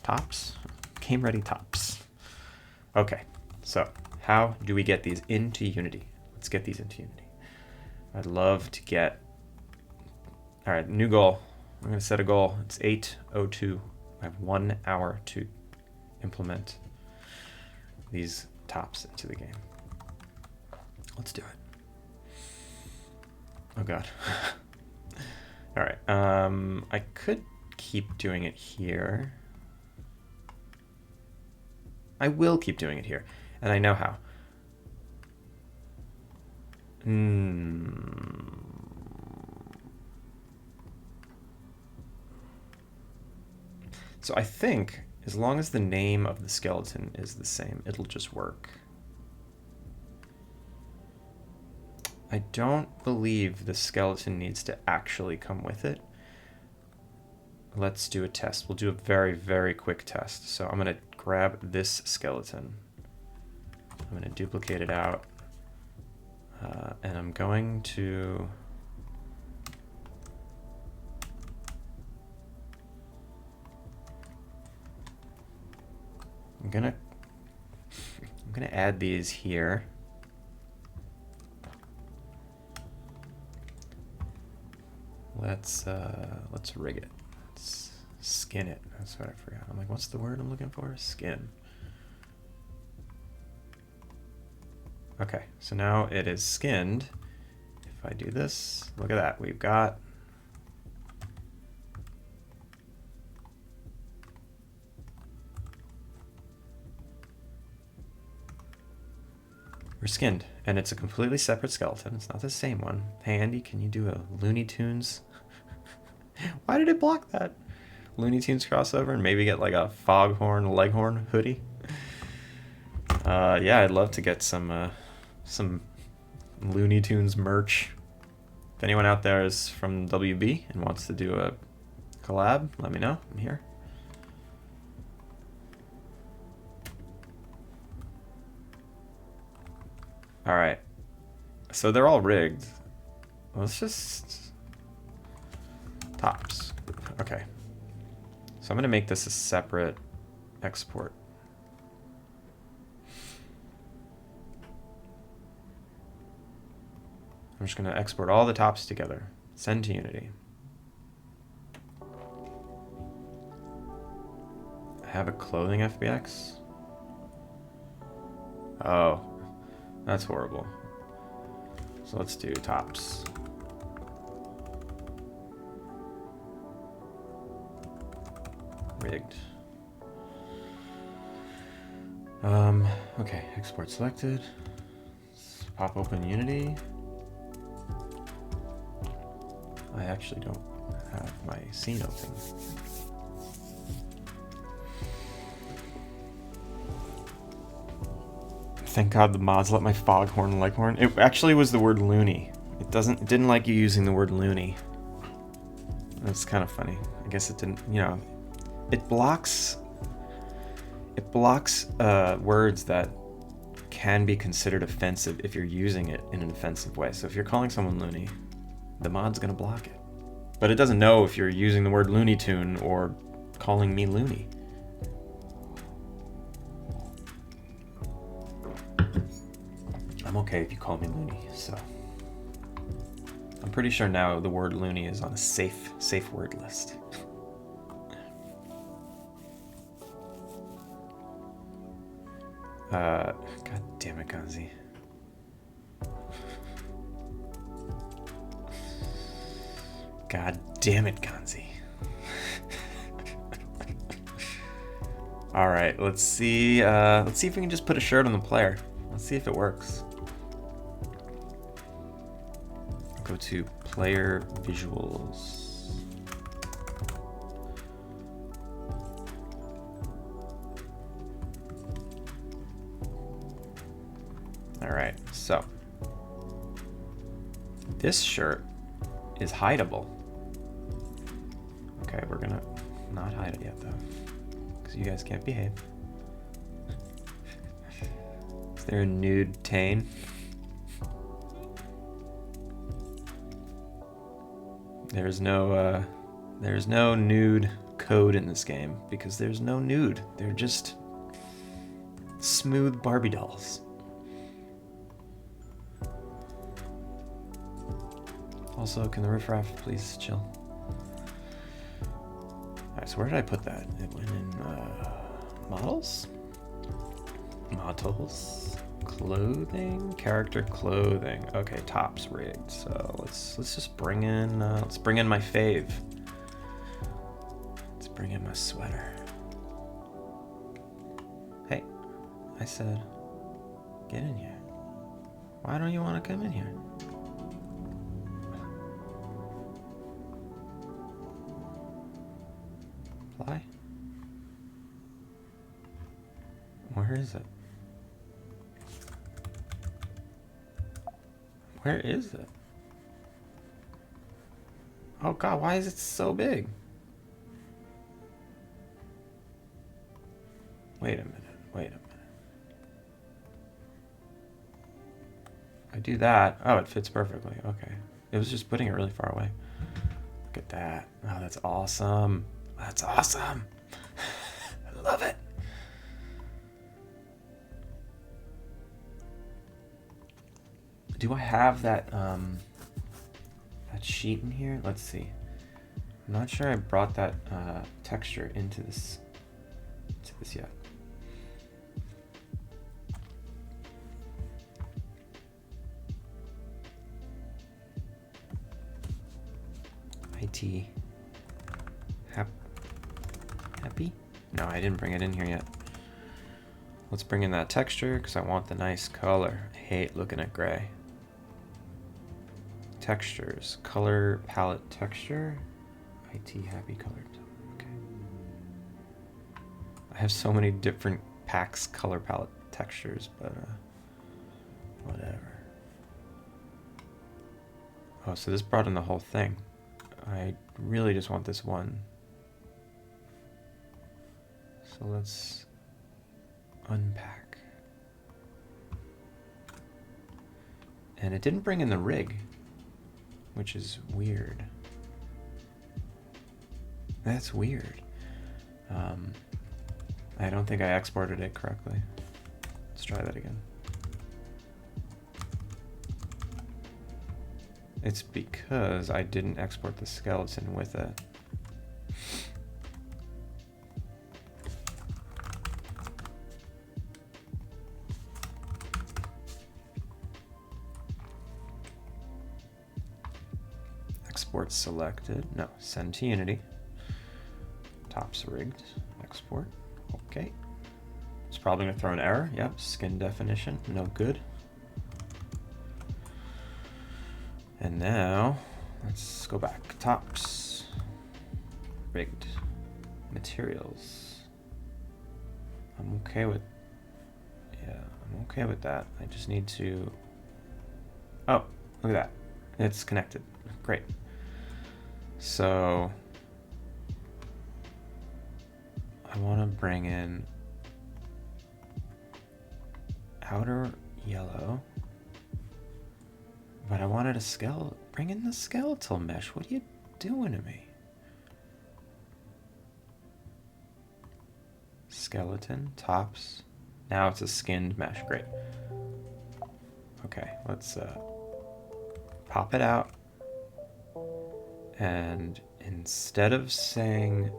S1: Tops? Game ready tops. Okay, so how do we get these into Unity? Let's get these into Unity. I'd love to get, all right, new goal. I'm gonna set a goal. It's 8:02. I have 1 hour to implement these tops into the game. Let's do it. Oh God. All right, I could keep doing it here. I will keep doing it here, and I know how. So I think as long as the name of the skeleton is the same, it'll just work. I don't believe the skeleton needs to actually come with it. Let's do a test. We'll do a very, very quick test. So I'm gonna grab this skeleton. I'm gonna duplicate it out. And I'm going to I'm gonna add these here. Let's rig it. Let's skin it. That's what I forgot. I'm like, what's the word I'm looking for? Skin. Okay, so now it is skinned. If I do this, look at that. We've got we're skinned, and it's a completely separate skeleton. It's not the same one. Hey Andy, can you do a Looney Tunes? Why did it block that? Looney Tunes crossover and maybe get like a Foghorn Leghorn hoodie. Yeah, I'd love to get some Looney Tunes merch. If anyone out there is from WB and wants to do a collab, let me know. I'm here. All right, so they're all rigged. Let's just tops. Okay, so I'm gonna make this a separate export. I'm just gonna export all the tops together. Send to Unity. I have a clothing FBX. Oh. That's horrible. So let's do tops. Rigged. Okay, export selected. Let's pop open Unity. I actually don't have my scene open. Thank God the mods let my Foghorn Leghorn. It actually was the word loony. It didn't like you using the word loony. That's kind of funny. I guess it didn't, you know, it blocks words that can be considered offensive if you're using it in an offensive way. So if you're calling someone loony, the mod's gonna block it. But it doesn't know if you're using the word Looney Tune or calling me loony. I'm okay if you call me loony, so. I'm pretty sure now the word loony is on a safe word list. God damn it, Gonzi. God damn it, Gonzi. All right, let's see if we can just put a shirt on the player. Let's see if it works. Go to player visuals. All right, so this shirt is hideable. Okay, we're gonna not hide it yet though, because you guys can't behave. Is there a nude Tane? There's no nude code in this game because there's no nude. They're just smooth Barbie dolls. Also, can the riffraff please chill? Alright, so where did I put that? It went in models? Models? Clothing? Character clothing. Okay, tops rigged. So let's just bring in my fave. Let's bring in my sweater. Hey, I said, get in here. Why don't you want to come in here? Fly? Where is it? Where is it? Oh god, why is it so big? Wait a minute, wait a minute. I do that. Oh, it fits perfectly. Okay. It was just putting it really far away. Look at that. Oh, that's awesome. That's awesome. I love it. Do I have that that sheet in here? Let's see. I'm not sure I brought that texture into this yet. IT. Happy? No, I didn't bring it in here yet. Let's bring in that texture because I want the nice color. I hate looking at gray. Textures, color palette texture. IT happy colored. Okay. I have so many different packs color palette textures, but whatever. Oh, so this brought in the whole thing. I really just want this one. So let's unpack. And it didn't bring in the rig, which is weird. That's weird. I don't think I exported it correctly. Let's try that again. It's because I didn't export the skeleton with it. Export selected. No, send to Unity. Tops rigged. Export. Okay. It's probably going to throw an error. Yep, skin definition. No good. And now, let's go back. Tops. Rigged. Materials. I'm okay with... Yeah, I'm okay with that. I just need to... Oh, look at that. It's connected. Great. So... I want to bring in... outer yellow. But I wanted a skeleton. Bring in the skeletal mesh. What are you doing to me? Skeleton, tops. Now it's a skinned mesh. Great. Okay, let's pop it out. And instead of saying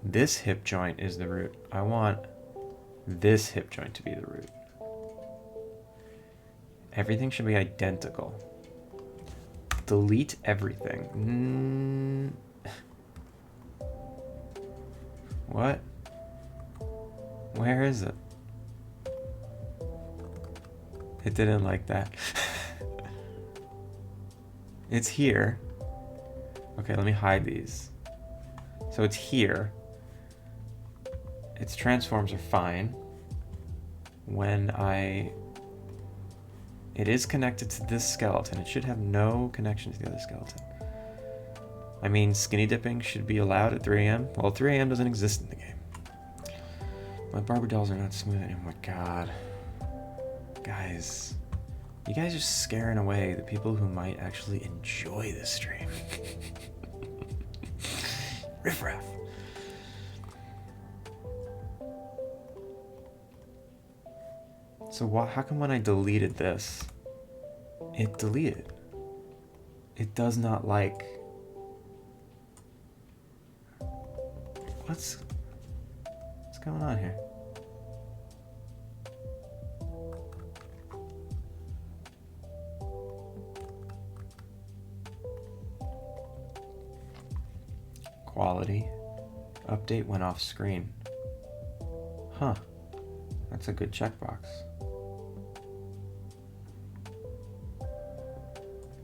S1: this hip joint is the root, I want this hip joint to be the root. Everything should be identical. Delete everything. What? Where is it? It didn't like that. It's here. Okay, let me hide these. So it's here. Its transforms are fine. It is connected to this skeleton. It should have no connection to the other skeleton. I mean, skinny dipping should be allowed at 3 a.m. Well, 3 a.m. doesn't exist in the game. My barber dolls are not smooth anymore. Oh my god. Guys. You guys are scaring away the people who might actually enjoy this stream. Riffraff. So how come when I deleted this, it deleted? It does not like... What's going on here? Quality. Update went off screen. Huh. That's a good checkbox.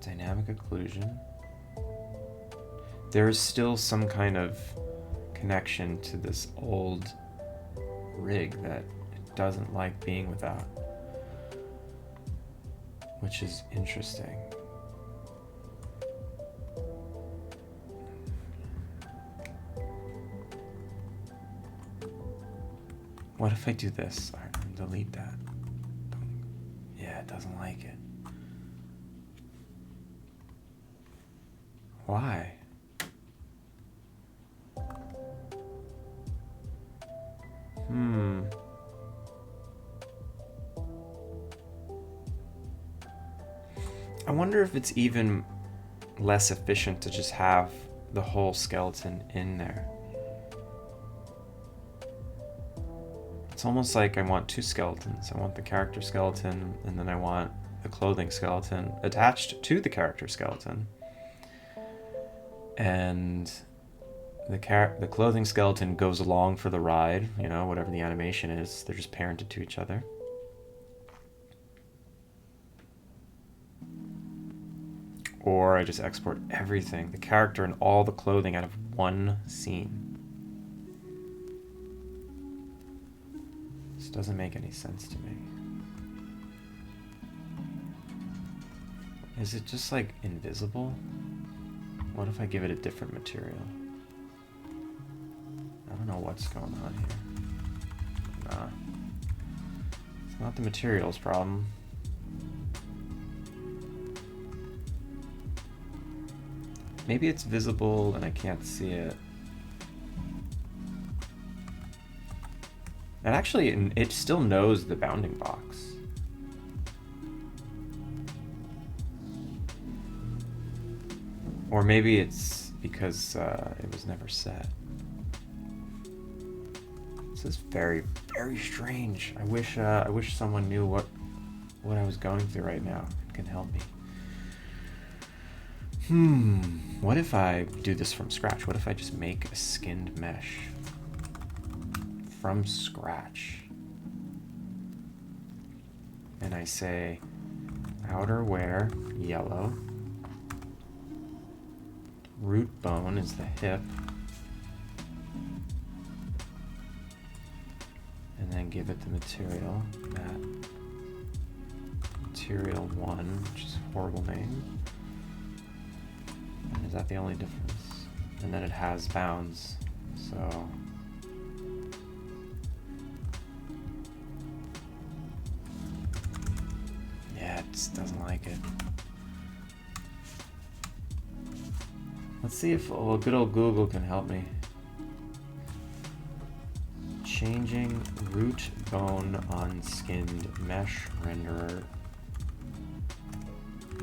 S1: Dynamic occlusion. There is still some kind of connection to this old rig that it doesn't like being without, which is interesting. What if I do this? All right, delete that. Yeah, it doesn't like it. Why? I wonder if it's even less efficient to just have the whole skeleton in there. It's almost like I want two skeletons. I want the character skeleton, and then I want the clothing skeleton attached to the character skeleton. And the clothing skeleton goes along for the ride, you know, whatever the animation is. They're just parented to each other. Or I just export everything, the character and all the clothing out of one scene. This doesn't make any sense to me. Is it just like invisible? What if I give it a different material? I don't know what's going on here. Nah. It's not the materials problem. Maybe it's visible and I can't see it. And actually, it still knows the bounding box. Or maybe it's because it was never set. This is very, very strange. I wish someone knew what I was going through right now and can help me. What if I do this from scratch? What if I just make a skinned mesh from scratch? And I say outer wear yellow, root bone is the hip, and then give it the material, material 1, which is a horrible name. Is that the only difference? And then it has bounds, so... Yeah, it just doesn't like it. Let's see if good old Google can help me. Changing root bone on skinned mesh renderer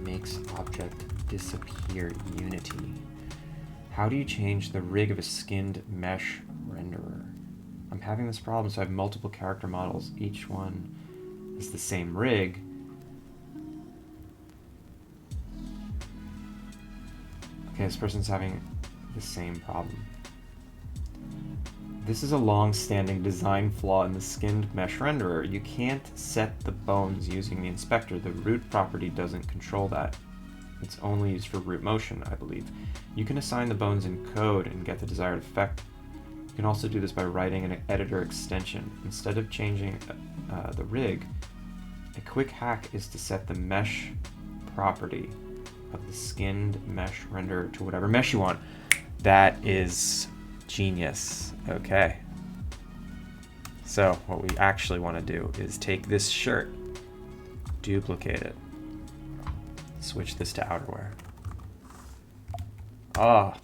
S1: makes object disappear unity. How do you change the rig of a skinned mesh renderer? I'm having this problem, so I have multiple character models. Each one is the same rig. Okay, this person's having the same problem. This is a long-standing design flaw in the skinned mesh renderer. You can't set the bones using the inspector. The root property doesn't control that. It's only used for root motion, I believe. You can assign the bones in code and get the desired effect. You can also do this by writing an editor extension. Instead of changing the rig, a quick hack is to set the mesh property of the skinned mesh renderer to whatever mesh you want. That is genius. Okay. So what we actually want to do is take this shirt, duplicate it, switch this to outerwear. Oh.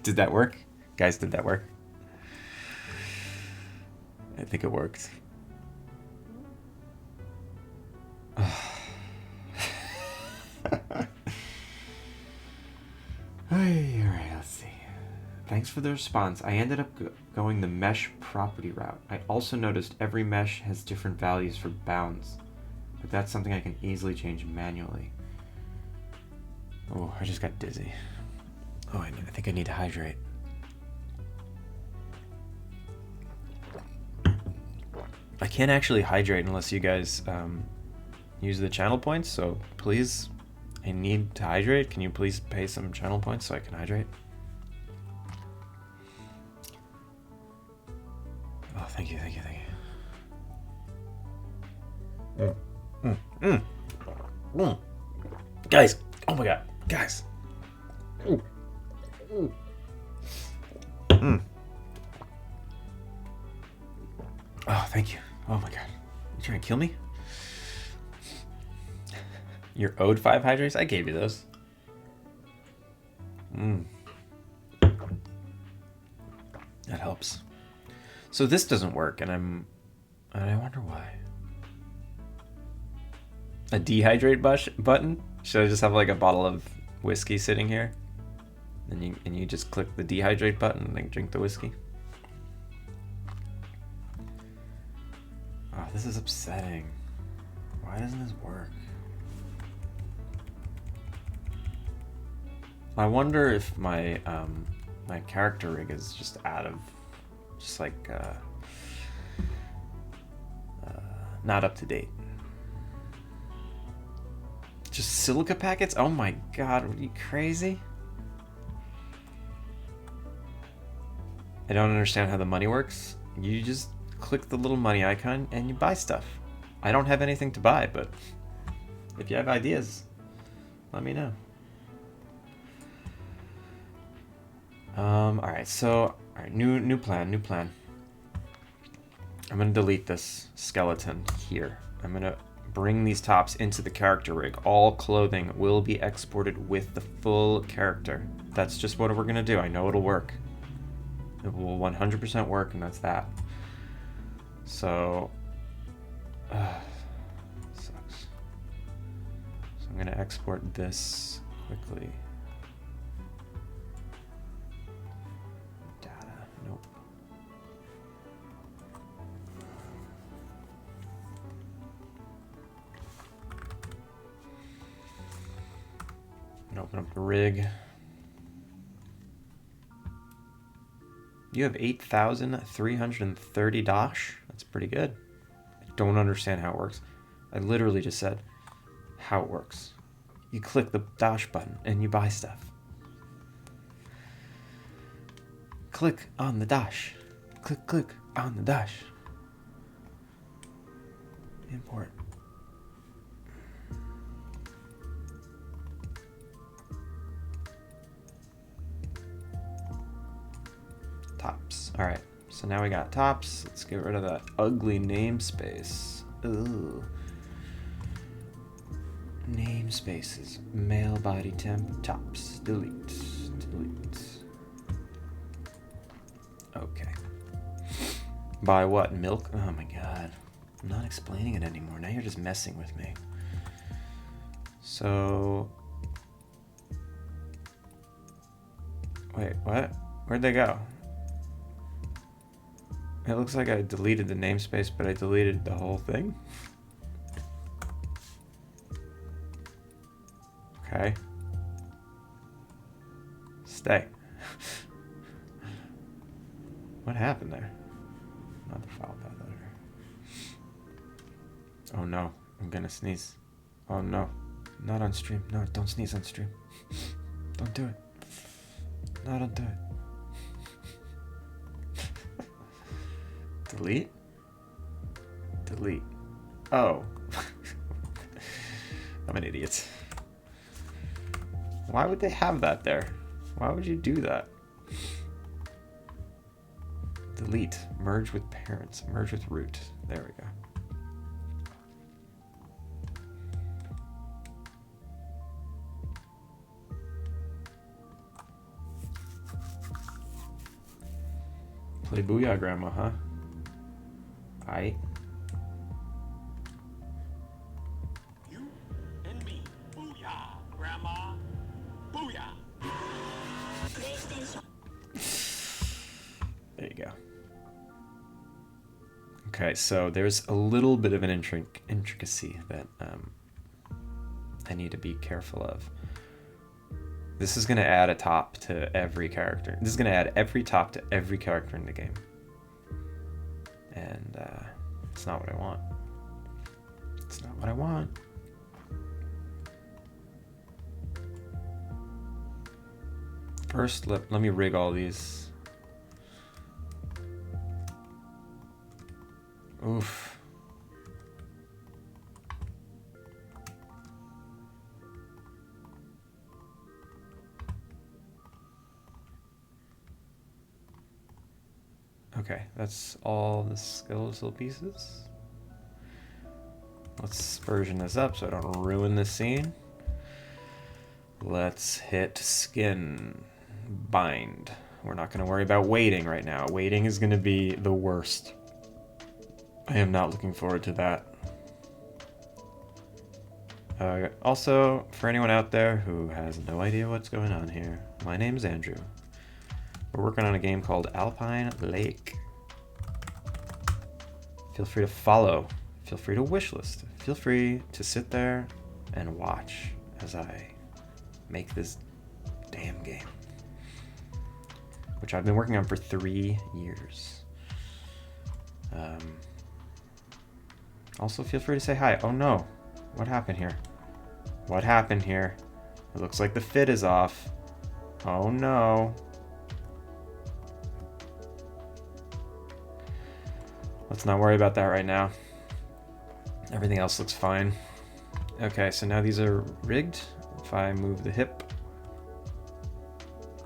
S1: Did that work? Guys, did that work? I think it worked. Alright, let's see. Thanks for the response. I ended up going the mesh property route. I also noticed every mesh has different values for bounds, but that's something I can easily change manually. Oh, I just got dizzy. Oh, I think I need to hydrate. I can't actually hydrate unless you guys use the channel points, so please, I need to hydrate. Can you please pay some channel points so I can hydrate? Oh, thank you, thank you, thank you. Guys, oh my god, guys. Oh, thank you. Oh my god. You trying to kill me? You're owed 5 hydrates? I gave you those. That helps. So this doesn't work, and I wonder why. A dehydrate button? Should I just have like a bottle of whiskey sitting here? And you just click the dehydrate button and then drink the whiskey? Oh, this is upsetting. Why doesn't this work? I wonder if my my character rig is just out of, just like not up to date. Just silica packets? Oh my god, are you crazy? I don't understand how the money works. You just click the little money icon and you buy stuff. I don't have anything to buy, but if you have ideas, let me know. Alright, so new plan. I'm gonna delete this skeleton here. I'm gonna bring these tops into the character rig. All clothing will be exported with the full character. That's just what we're gonna do. I know it'll work. It will 100% work, and that's that. So, sucks. So I'm gonna export this quickly. Data, nope. And open up the rig. You have 8,330 dosh? That's pretty good. I don't understand how it works. I literally just said how it works. You click the dash button and you buy stuff. Click on the dash. Click on the dash. Import. Tops. All right. So now we got tops. Let's get rid of that ugly namespace. Ooh. Namespaces. Male body temp. Tops. Delete. Okay. Buy what? Milk? Oh my god. I'm not explaining it anymore. Now you're just messing with me. So... Wait, what? Where'd they go? It looks like I deleted the namespace, but I deleted the whole thing. Okay. Stay. What happened there? Not the file path editor. Oh no. I'm gonna sneeze. Oh no. Not on stream. No, don't sneeze on stream. Don't do it. No, don't do it. Delete? Delete. Oh. I'm an idiot. Why would they have that there? Why would you do that? Delete. Merge with parents. Merge with root. There we go. Play Booyah Grandma, huh? Aight.
S2: You and me. Booyah, Grandma. Booyah.
S1: There you go. Okay, so there's a little bit of an intricacy that I need to be careful of. This is going to add a top to every character. This is going to add every top to every character in the game. And it's not what I want. It's not what I want. First, let me rig all these. Oof. Okay, that's all the skeletal pieces. Let's version this up so I don't ruin the scene. Let's hit skin. Bind. We're not going to worry about waiting right now. Waiting is going to be the worst. I am not looking forward to that. Also, for anyone out there who has no idea what's going on here, my name is Andrew. We're working on a game called Alpine Lake. Feel free to follow. Feel free to wishlist. Feel free to sit there and watch as I make this damn game, which I've been working on for 3 years. Also, feel free to say hi. Oh no, what happened here? What happened here? It looks like the fit is off. Oh no. Let's not worry about that right now. Everything else looks fine. Okay, so now these are rigged. If I move the hip,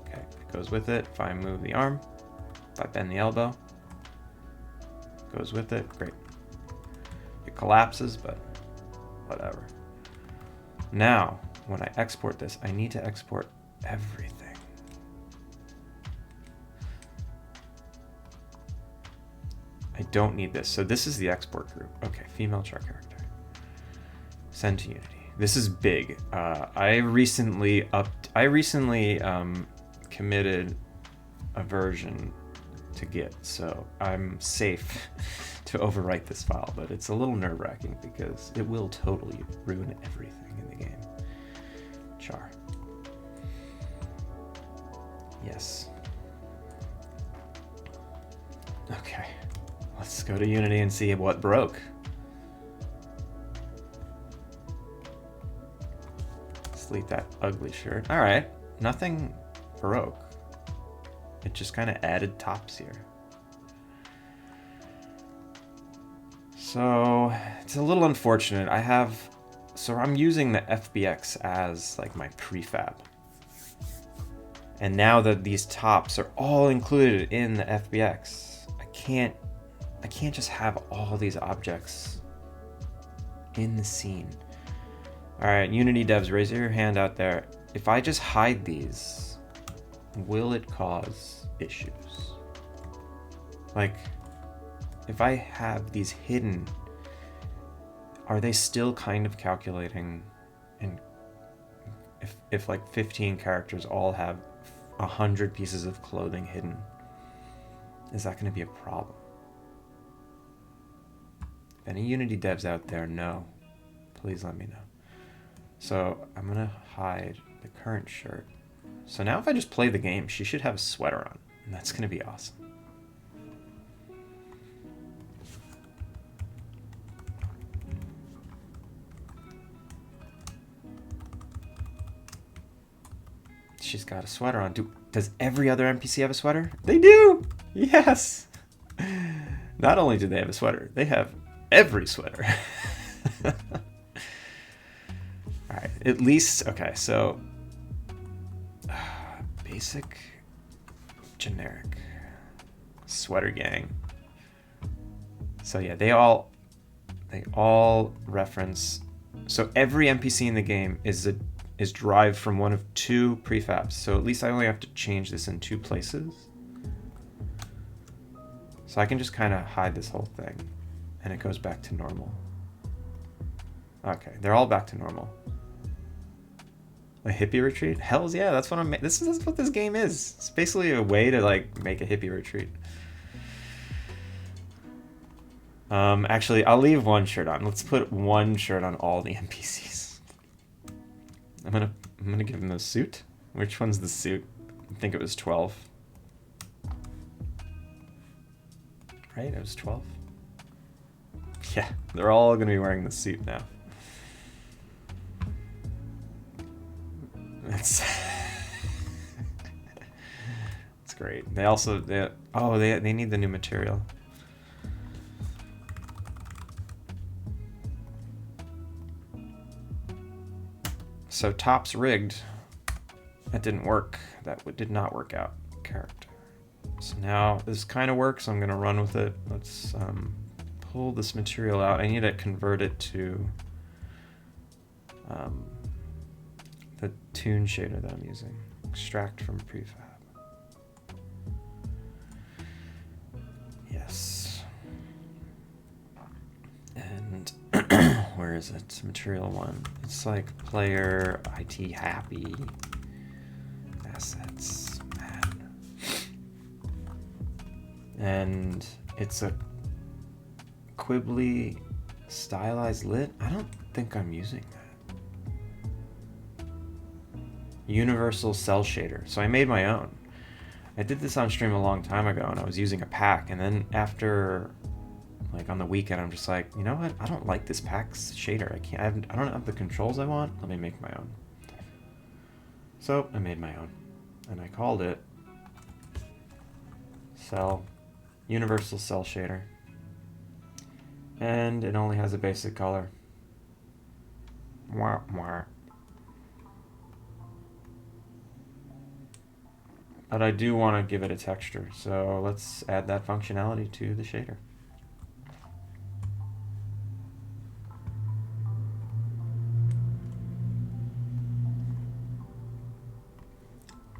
S1: okay, it goes with it. If I move the arm, if I bend the elbow, it goes with it. Great. It collapses, but whatever. Now, when I export this, I need to export everything. I don't need this. So this is the export group. Okay, female chart character. Send to Unity. This is big. I recently committed a version to Git, so I'm safe to overwrite this file, but it's a little nerve-wracking because it will totally ruin everything in the game. Char. Yes. Okay. Let's go to Unity and see what broke. Delete that ugly shirt. All right, nothing broke. It just kind of added tops here. So it's a little unfortunate. I'm using the FBX as like my prefab. And now that these tops are all included in the FBX, I can't just have all these objects in the scene. All right, Unity devs, raise your hand out there. If I just hide these, will it cause issues? Like, if I have these hidden, are they still kind of calculating? And if like 15 characters all have 100 pieces of clothing hidden, is that going to be a problem? If any Unity devs out there know, please let me know. So I'm gonna hide the current shirt. So now if I just play the game, she should have a sweater on, and that's gonna be awesome. she's got a sweater on. Does every other NPC have a sweater? They do! Yes! Not only do they have a sweater, they have every sweater. Alright, at least, okay, so basic, generic, sweater gang. So yeah, they all reference, so every NPC in the game is derived from one of two prefabs. So at least I only have to change this in 2 places. So I can just kind of hide this whole thing and it goes back to normal. Okay, they're all back to normal. A hippie retreat? Hells yeah, that's what this is what this game is. It's basically a way to like make a hippie retreat. Actually, I'll leave one shirt on. Let's put one shirt on all the NPCs. I'm gonna give them the suit. Which one's the suit? I think it was 12. Right? It was 12. Yeah, they're all gonna be wearing the suit now. That's it's great. They also they need the new material. So top's rigged. That didn't work. That did not work out. Character. So now this kind of works. I'm gonna run with it. Let's pull this material out. I need to convert it to the tune shader that I'm using. Extract from prefab. Yes. And where is it? Material 1. It's like player, IT happy, assets, man. And it's a Quibbly stylized lit. I don't think I'm using that. Universal cell shader. So I made my own. I did this on stream a long time ago and I was using a pack, and then after like on the weekend I'm just like, you know what, I don't like this pack's shader. I don't have the controls I want. Let me make my own. So I made my own and I called it Universal Cell Shader, and it only has a basic color. Wah, wah. But I do want to give it a texture, so let's add that functionality to the shader.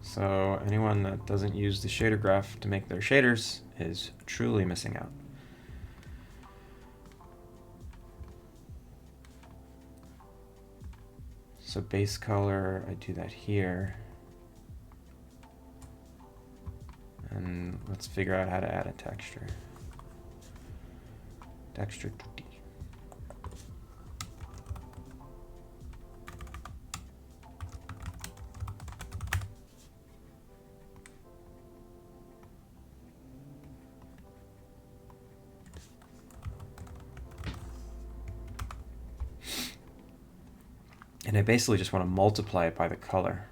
S1: So anyone that doesn't use the shader graph to make their shaders is truly missing out. So base color, I do that here. And let's figure out how to add a texture. Texture 2D. And I basically just want to multiply it by the color.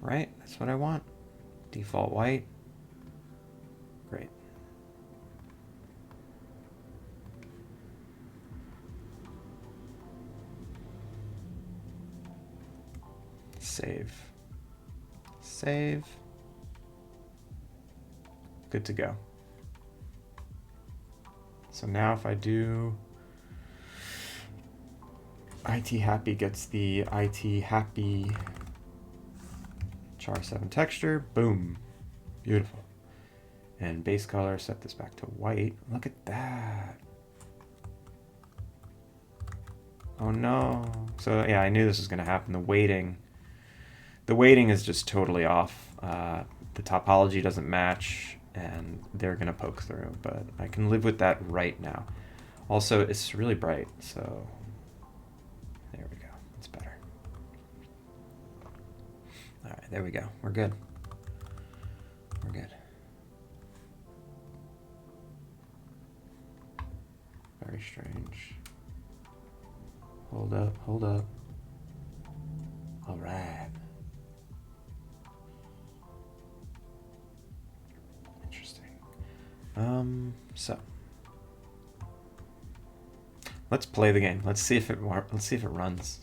S1: Right? That's what I want. Default white. Great. Save. Save. Good to go. So now if I do IT happy gets the IT happy char 7 texture. Boom. Beautiful. And base color, set this back to white. Look at that. Oh no. So yeah, I knew this was going to happen. The weighting is just totally off. The topology doesn't match and they're going to poke through, but I can live with that right now. Also, it's really bright, so there we go. It's better. All right, there we go. We're good. We're good. Very strange. Hold up, hold up. All right. Interesting. So let's play the game. Let's see if it runs.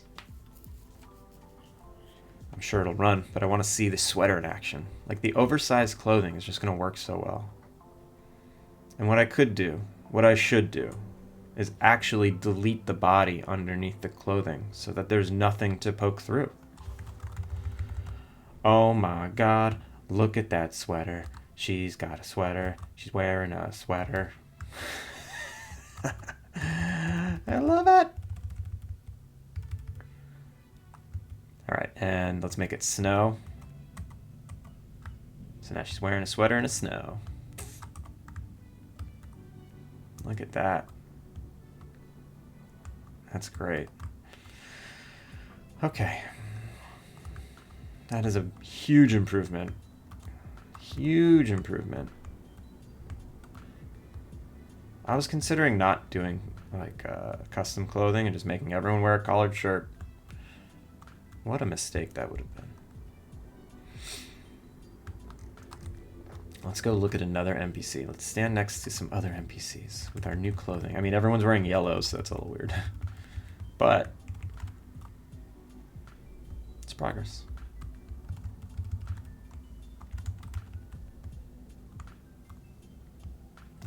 S1: I'm sure it'll run, but I want to see the sweater in action. Like, the oversized clothing is just going to work so well. And what I should do, is actually delete the body underneath the clothing so that there's nothing to poke through. Oh my god, look at that sweater. She's got a sweater. She's wearing a sweater. I love it. Alright, and let's make it snow. So now she's wearing a sweater in the snow. Look at that. That's great. Okay. That is a huge improvement. Huge improvement. I was considering not doing like custom clothing and just making everyone wear a collared shirt. What a mistake that would have been. Let's go look at another NPC. Let's stand next to some other NPCs with our new clothing. I mean, everyone's wearing yellow, so that's a little weird. But it's progress.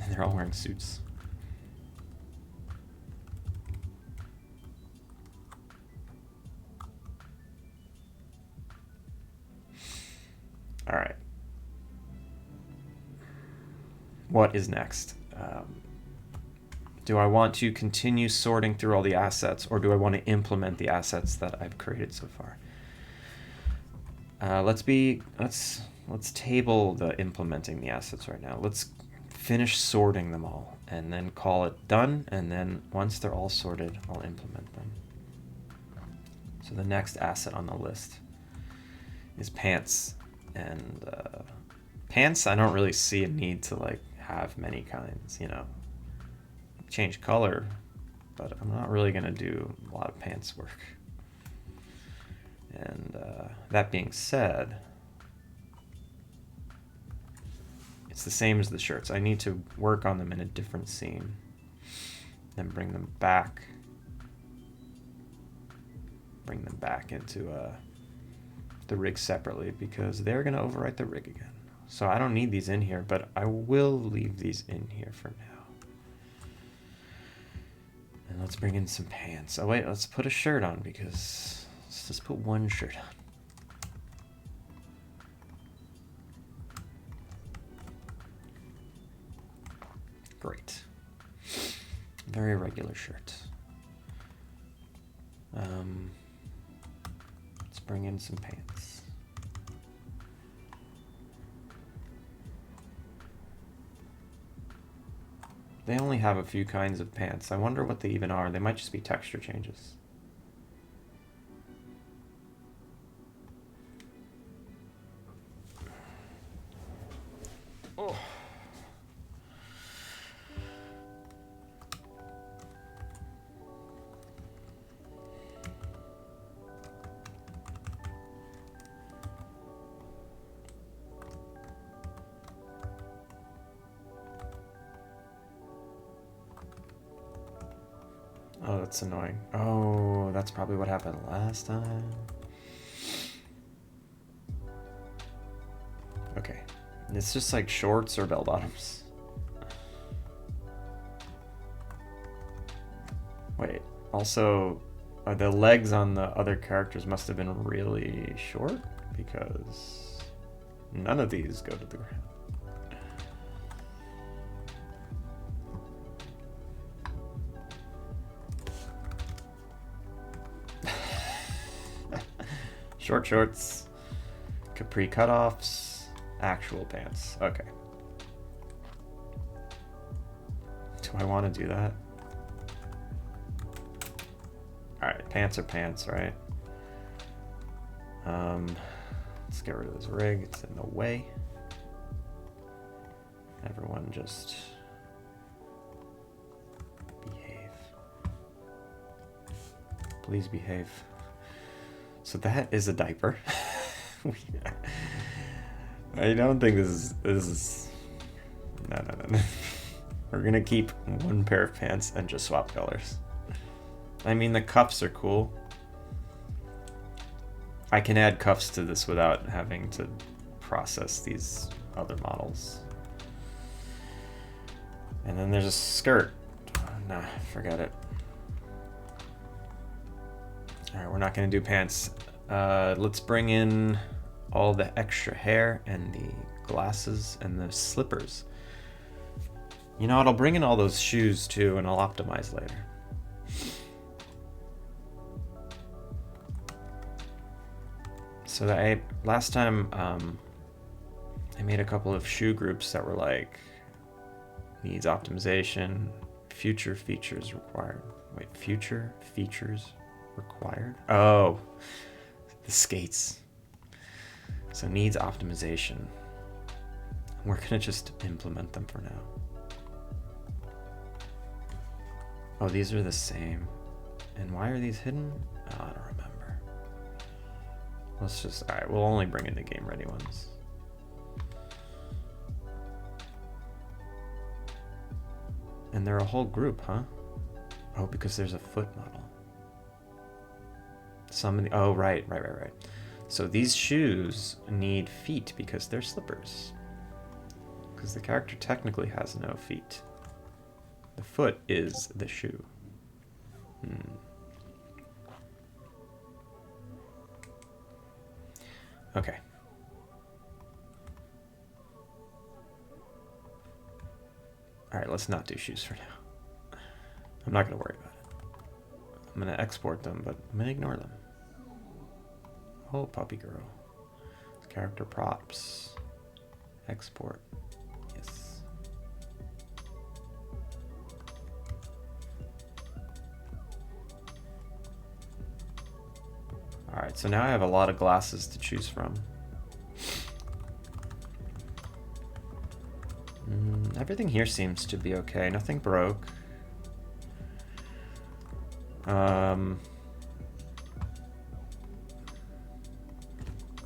S1: And they're all wearing suits. All right. What is next? Do I want to continue sorting through all the assets, or do I want to implement the assets that I've created so far? Let's table the implementing the assets right now. Let's finish sorting them all and then call it done, and then once they're all sorted, I'll implement them. So the next asset on the list is pants. And pants, I don't really see a need to like have many kinds, you know. Change color, but I'm not really gonna do a lot of pants work. And that being said, it's the same as the shirts. I need to work on them in a different scene, then bring them back into the rig separately, because they're gonna overwrite the rig again. So I don't need these in here, but I will leave these in here for now. And let's bring in some pants. Oh wait, let's put a shirt on, because let's just put one shirt on. Great. Very regular shirt. Let's bring in some pants. They only have a few kinds of pants. I wonder what they even are. They might just be texture changes. Oh. Oh, that's annoying. Oh, that's probably what happened last time. Okay. It's just like shorts or bell bottoms. Wait, also, the legs on the other characters must have been really short, because none of these go to the ground. Short shorts, capri cutoffs, actual pants. Okay. Do I want to do that? Alright, pants are pants, right? Let's get rid of this rig. It's in the way. Everyone just behave. Please behave. So that is a diaper. I don't think this is no. We're gonna keep one pair of pants and just swap colors. I mean, the cuffs are cool. I can add cuffs to this without having to process these other models. And then there's a skirt. Nah, forget it. All right, we're not gonna do pants. Let's bring in all the extra hair and the glasses and the slippers. You know what, I'll bring in all those shoes too and I'll optimize later. So last time I made a couple of shoe groups that were like needs optimization, future features required. Wait, future features required? Oh, the skates. So needs optimization. We're gonna just implement them for now. Oh, these are the same. And why are these hidden? Oh, I don't remember. Let's just, all right, we'll only bring in the game ready ones. And they're a whole group, huh? Oh, because there's a foot model. Oh, right. So these shoes need feet because they're slippers. Because the character technically has no feet. The foot is the shoe. Okay. All right, let's not do shoes for now. I'm not going to worry about it. I'm going to export them, but I'm going to ignore them. Oh, puppy girl. Character props. Export. Yes. All right, so now I have a lot of glasses to choose from. Everything here seems to be okay. Nothing broke.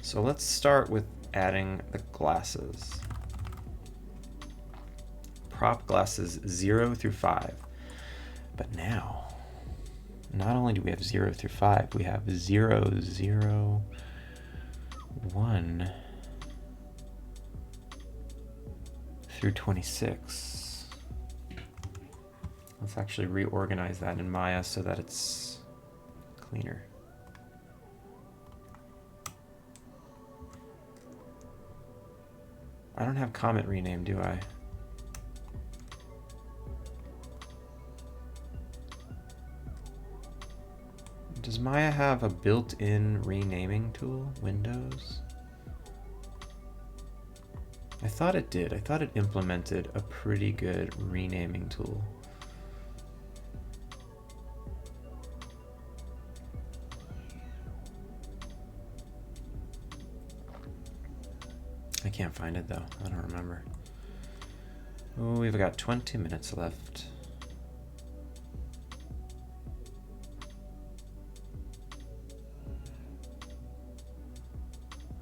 S1: So let's start with adding the glasses. Prop glasses 0 through 5. But now, not only do we have 0 through 5, we have 0, 0, 1 through 26. Let's actually reorganize that in Maya so that it's cleaner. I don't have comment rename, do I? Does Maya have a built-in renaming tool? Windows? I thought it did. I thought it implemented a pretty good renaming tool. I can't find it though. I don't remember. Oh, we've got 20 minutes left.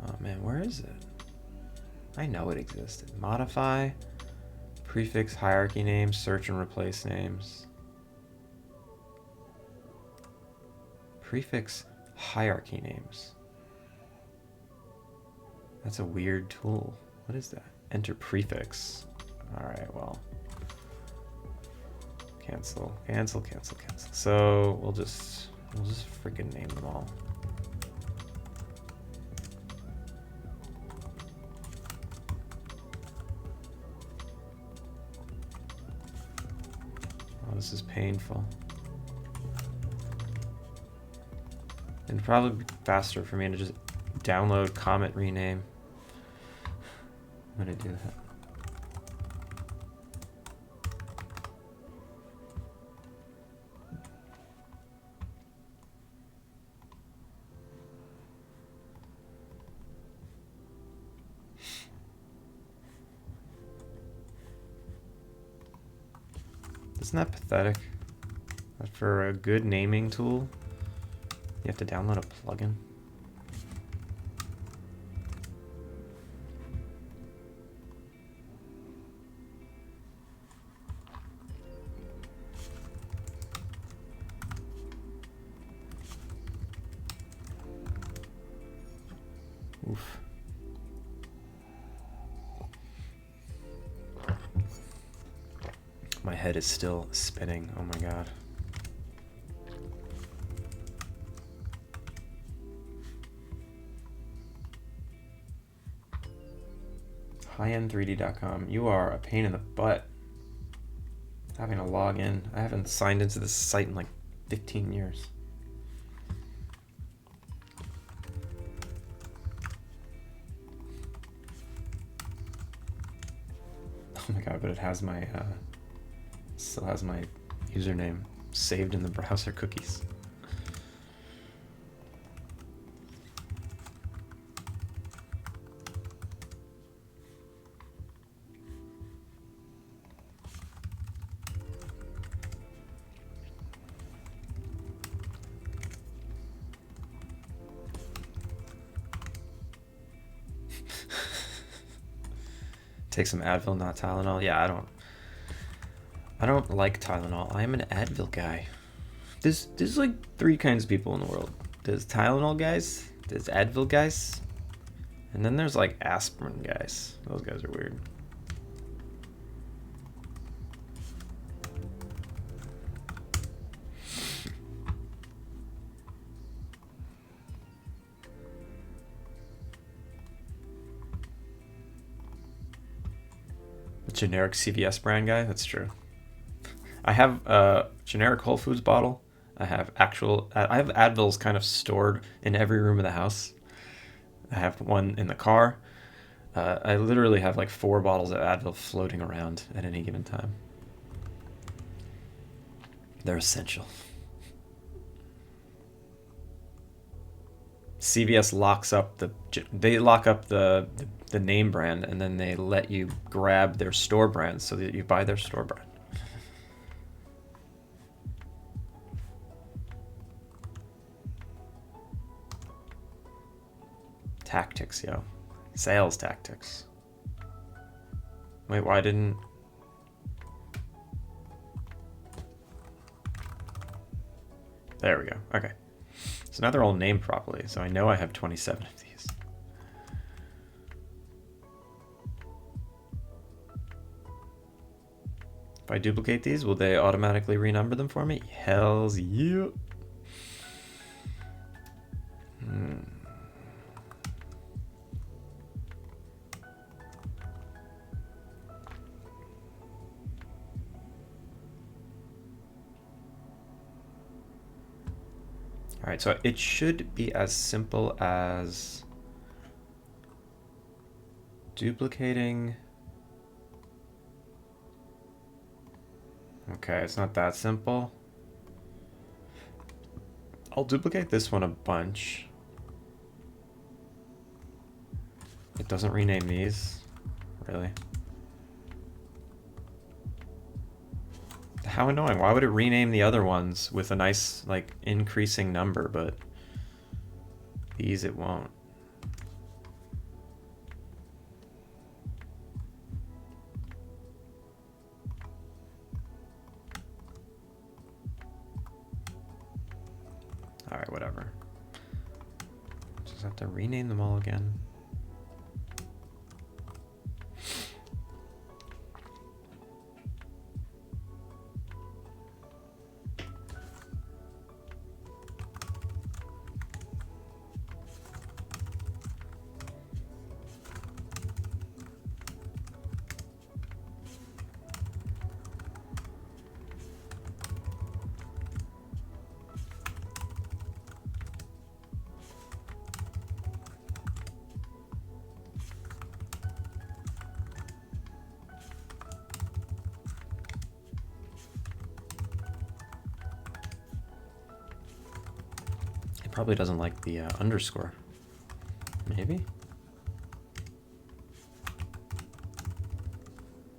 S1: Oh man, where is it? I know it existed. Modify, prefix hierarchy names, search and replace names. Prefix hierarchy names. That's a weird tool. What is that? Enter prefix. All right, well. Cancel. So we'll just freaking name them all. Oh, this is painful. It'd probably be faster for me to just download comment rename. I'm gonna do that. Isn't that pathetic? That for a good naming tool, you have to download a plugin. Oof. My head is still spinning. Oh my god. Highend3d.com. You are a pain in the butt. Having to log in. I haven't signed into this site in like 15 years. Oh my god, but it has my still has my username saved in the browser cookies. Take some Advil, not Tylenol. Yeah, I don't like Tylenol. I'm an Advil guy. There's like 3 kinds of people in the world. There's Tylenol guys, there's Advil guys, and then there's like aspirin guys. Those guys are weird. The generic CVS brand guy, that's true. I have a generic Whole Foods bottle. I have Advils kind of stored in every room of the house. I have one in the car. I literally have like 4 bottles of Advil floating around at any given time. They're essential. CVS locks up the name brand, and then they let you grab their store brand so that you buy their store brand. Tactics, yo. Sales tactics. Wait, why didn't... There we go. Okay. So now they're all named properly, so I know I have 27 of these. If I duplicate these, will they automatically renumber them for me? Hells yeah. All right, so it should be as simple as duplicating. Okay, it's not that simple. I'll duplicate this one a bunch. It doesn't rename these, really. How annoying. Why would it rename the other ones with a nice, like, increasing number, but these it won't? Alright, whatever. Just have to rename them all again. Probably doesn't like the underscore. Maybe?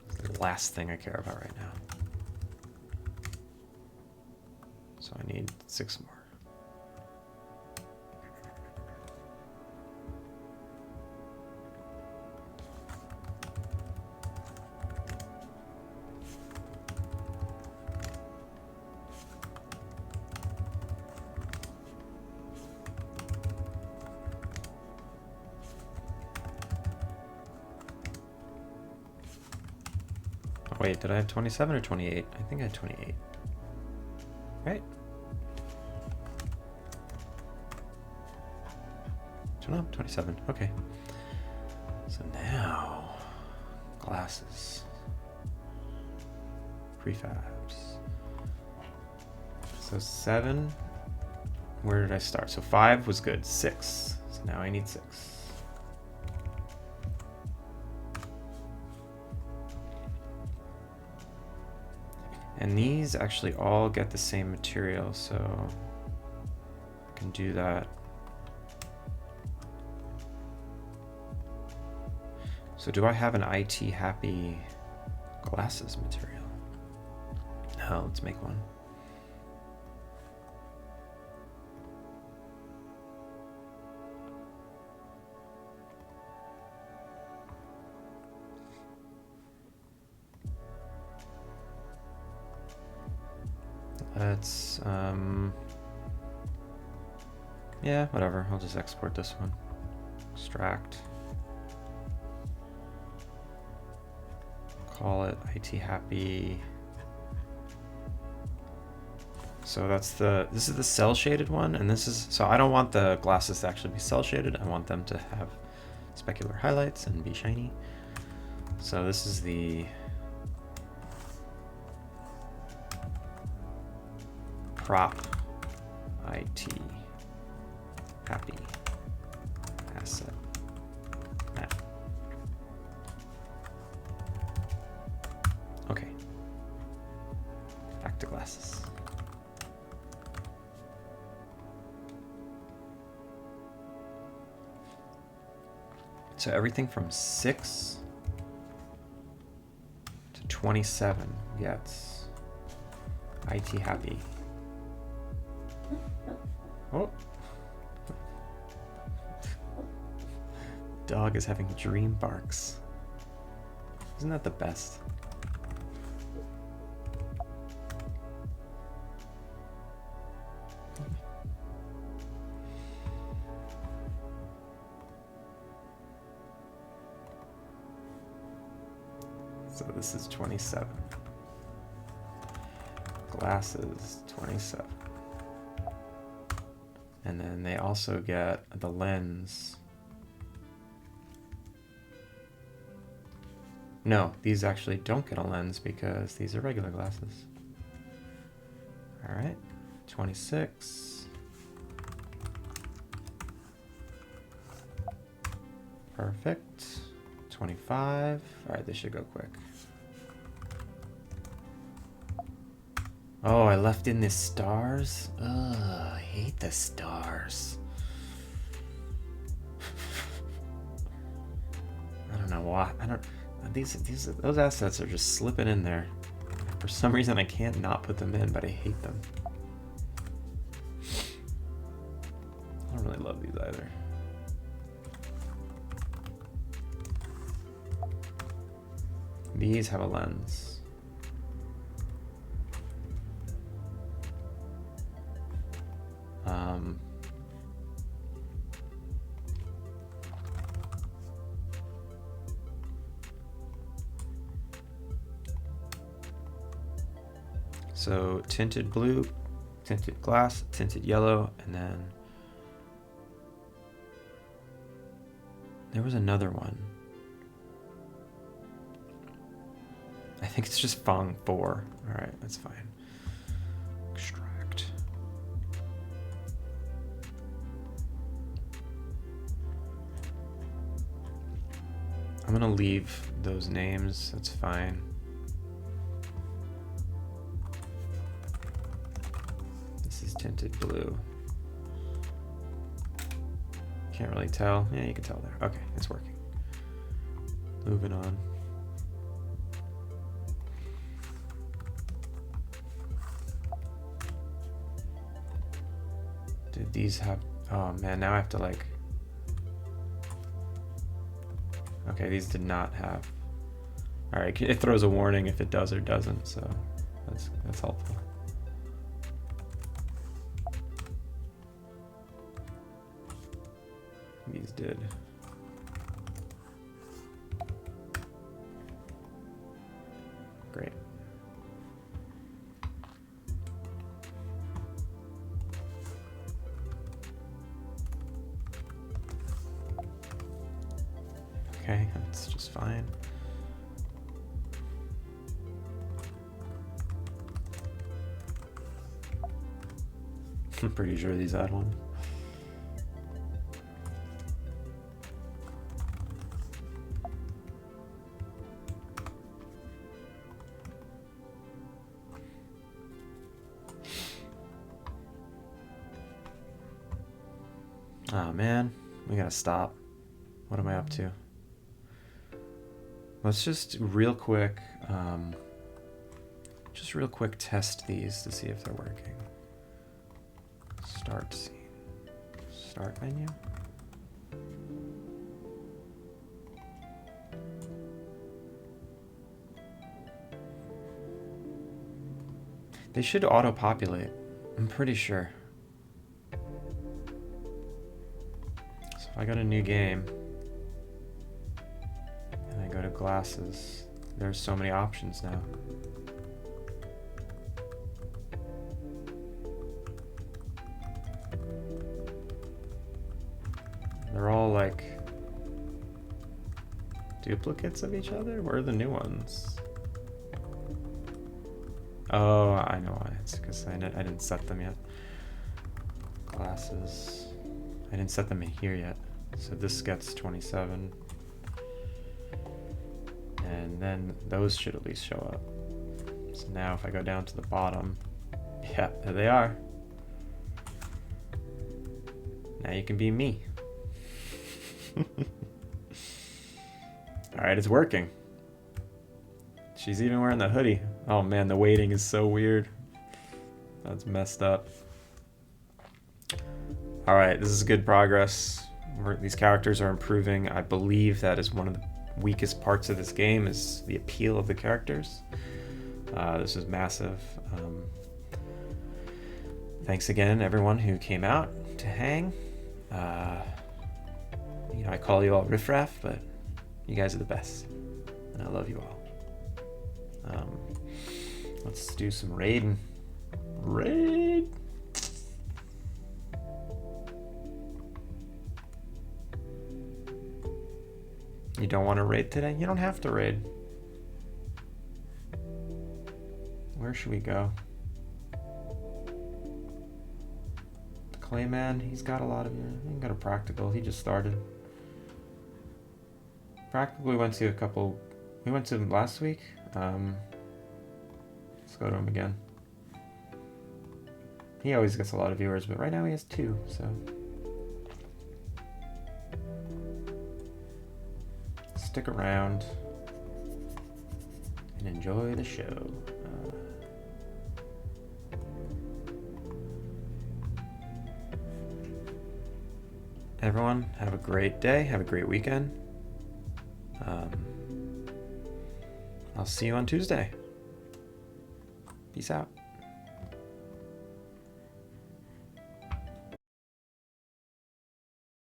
S1: It's the last thing I care about right now. I need 6 more. Wait, did I have 27 or 28? I think I had 28. Right? No, 27. Okay. So now, glasses. Prefabs. So 7. Where did I start? So 5 was good. 6. So now I need 6. And these actually all get the same material, so I can do that. So do I have an IT happy glasses material? No, let's make one. Let's, yeah, whatever. I'll just export this one. Extract. Call it IT happy. So that's this is the cell shaded one, and this is, so I don't want the glasses to actually be cell shaded. I want them to have specular highlights and be shiny. So this is the prop IT happy asset map. Okay. Back to glasses. So everything from 6 to 27 gets IT happy. Oh. Dog is having dream barks. Isn't that the best? So this is 27. Glasses, 27. And then they also get the lens. No, these actually don't get a lens because these are regular glasses. All right, 26. Perfect. 25. All right, this should go quick. Oh, I left in the stars? Ugh, I hate the stars. I don't know why. Those assets are just slipping in there. For some reason, I can't not put them in, but I hate them. I don't really love these either. These have a lens. So tinted blue, tinted glass, tinted yellow, and then there was another one. I think it's just Fong 4. All right, that's fine. Extract. I'm gonna leave those names, that's fine. This is tinted blue. Can't really tell. Yeah, you can tell there. Okay, it's working. Moving on. these have... Oh man, now I have to like... Okay, these did not have... Alright, it throws a warning if it does or doesn't, so that's helpful. These did. Great. Okay, that's just fine. I'm pretty sure these had one. Oh man, we gotta stop. What am I up to? Let's just real quick test these to see if they're working. Start scene. Start menu. They should auto-populate. I'm pretty sure. So if I go to new game and I go to glasses, there's so many options now. They're all like duplicates of each other? Where are the new ones? Oh, I know why. It's because I didn't set them yet. Glasses. I didn't set them in here yet. So this gets 27. And then those should at least show up. So now if I go down to the bottom, yeah, there they are. Now you can be me. Alright, it's working. She's even wearing the hoodie. Oh man, the weighting is so weird. That's messed up. Alright, this is good progress. These characters are improving. I believe that is one of the weakest parts of this game, is the appeal of the characters. This is massive. Thanks again, everyone who came out to hang. You know, I call you all riffraff, but you guys are the best, and I love you all. Let's do some raiding. Raid! You don't want to raid today? You don't have to raid. Where should we go? The Clayman, he's got a lot of... He can go to Practical, he just started. Practical, we went to a couple... We went to him last week. Let's go to him again. He always gets a lot of viewers, but right now he has 2, so... Stick around and enjoy the show. Everyone, have a great day. Have a great weekend. I'll see you on Tuesday. Peace out.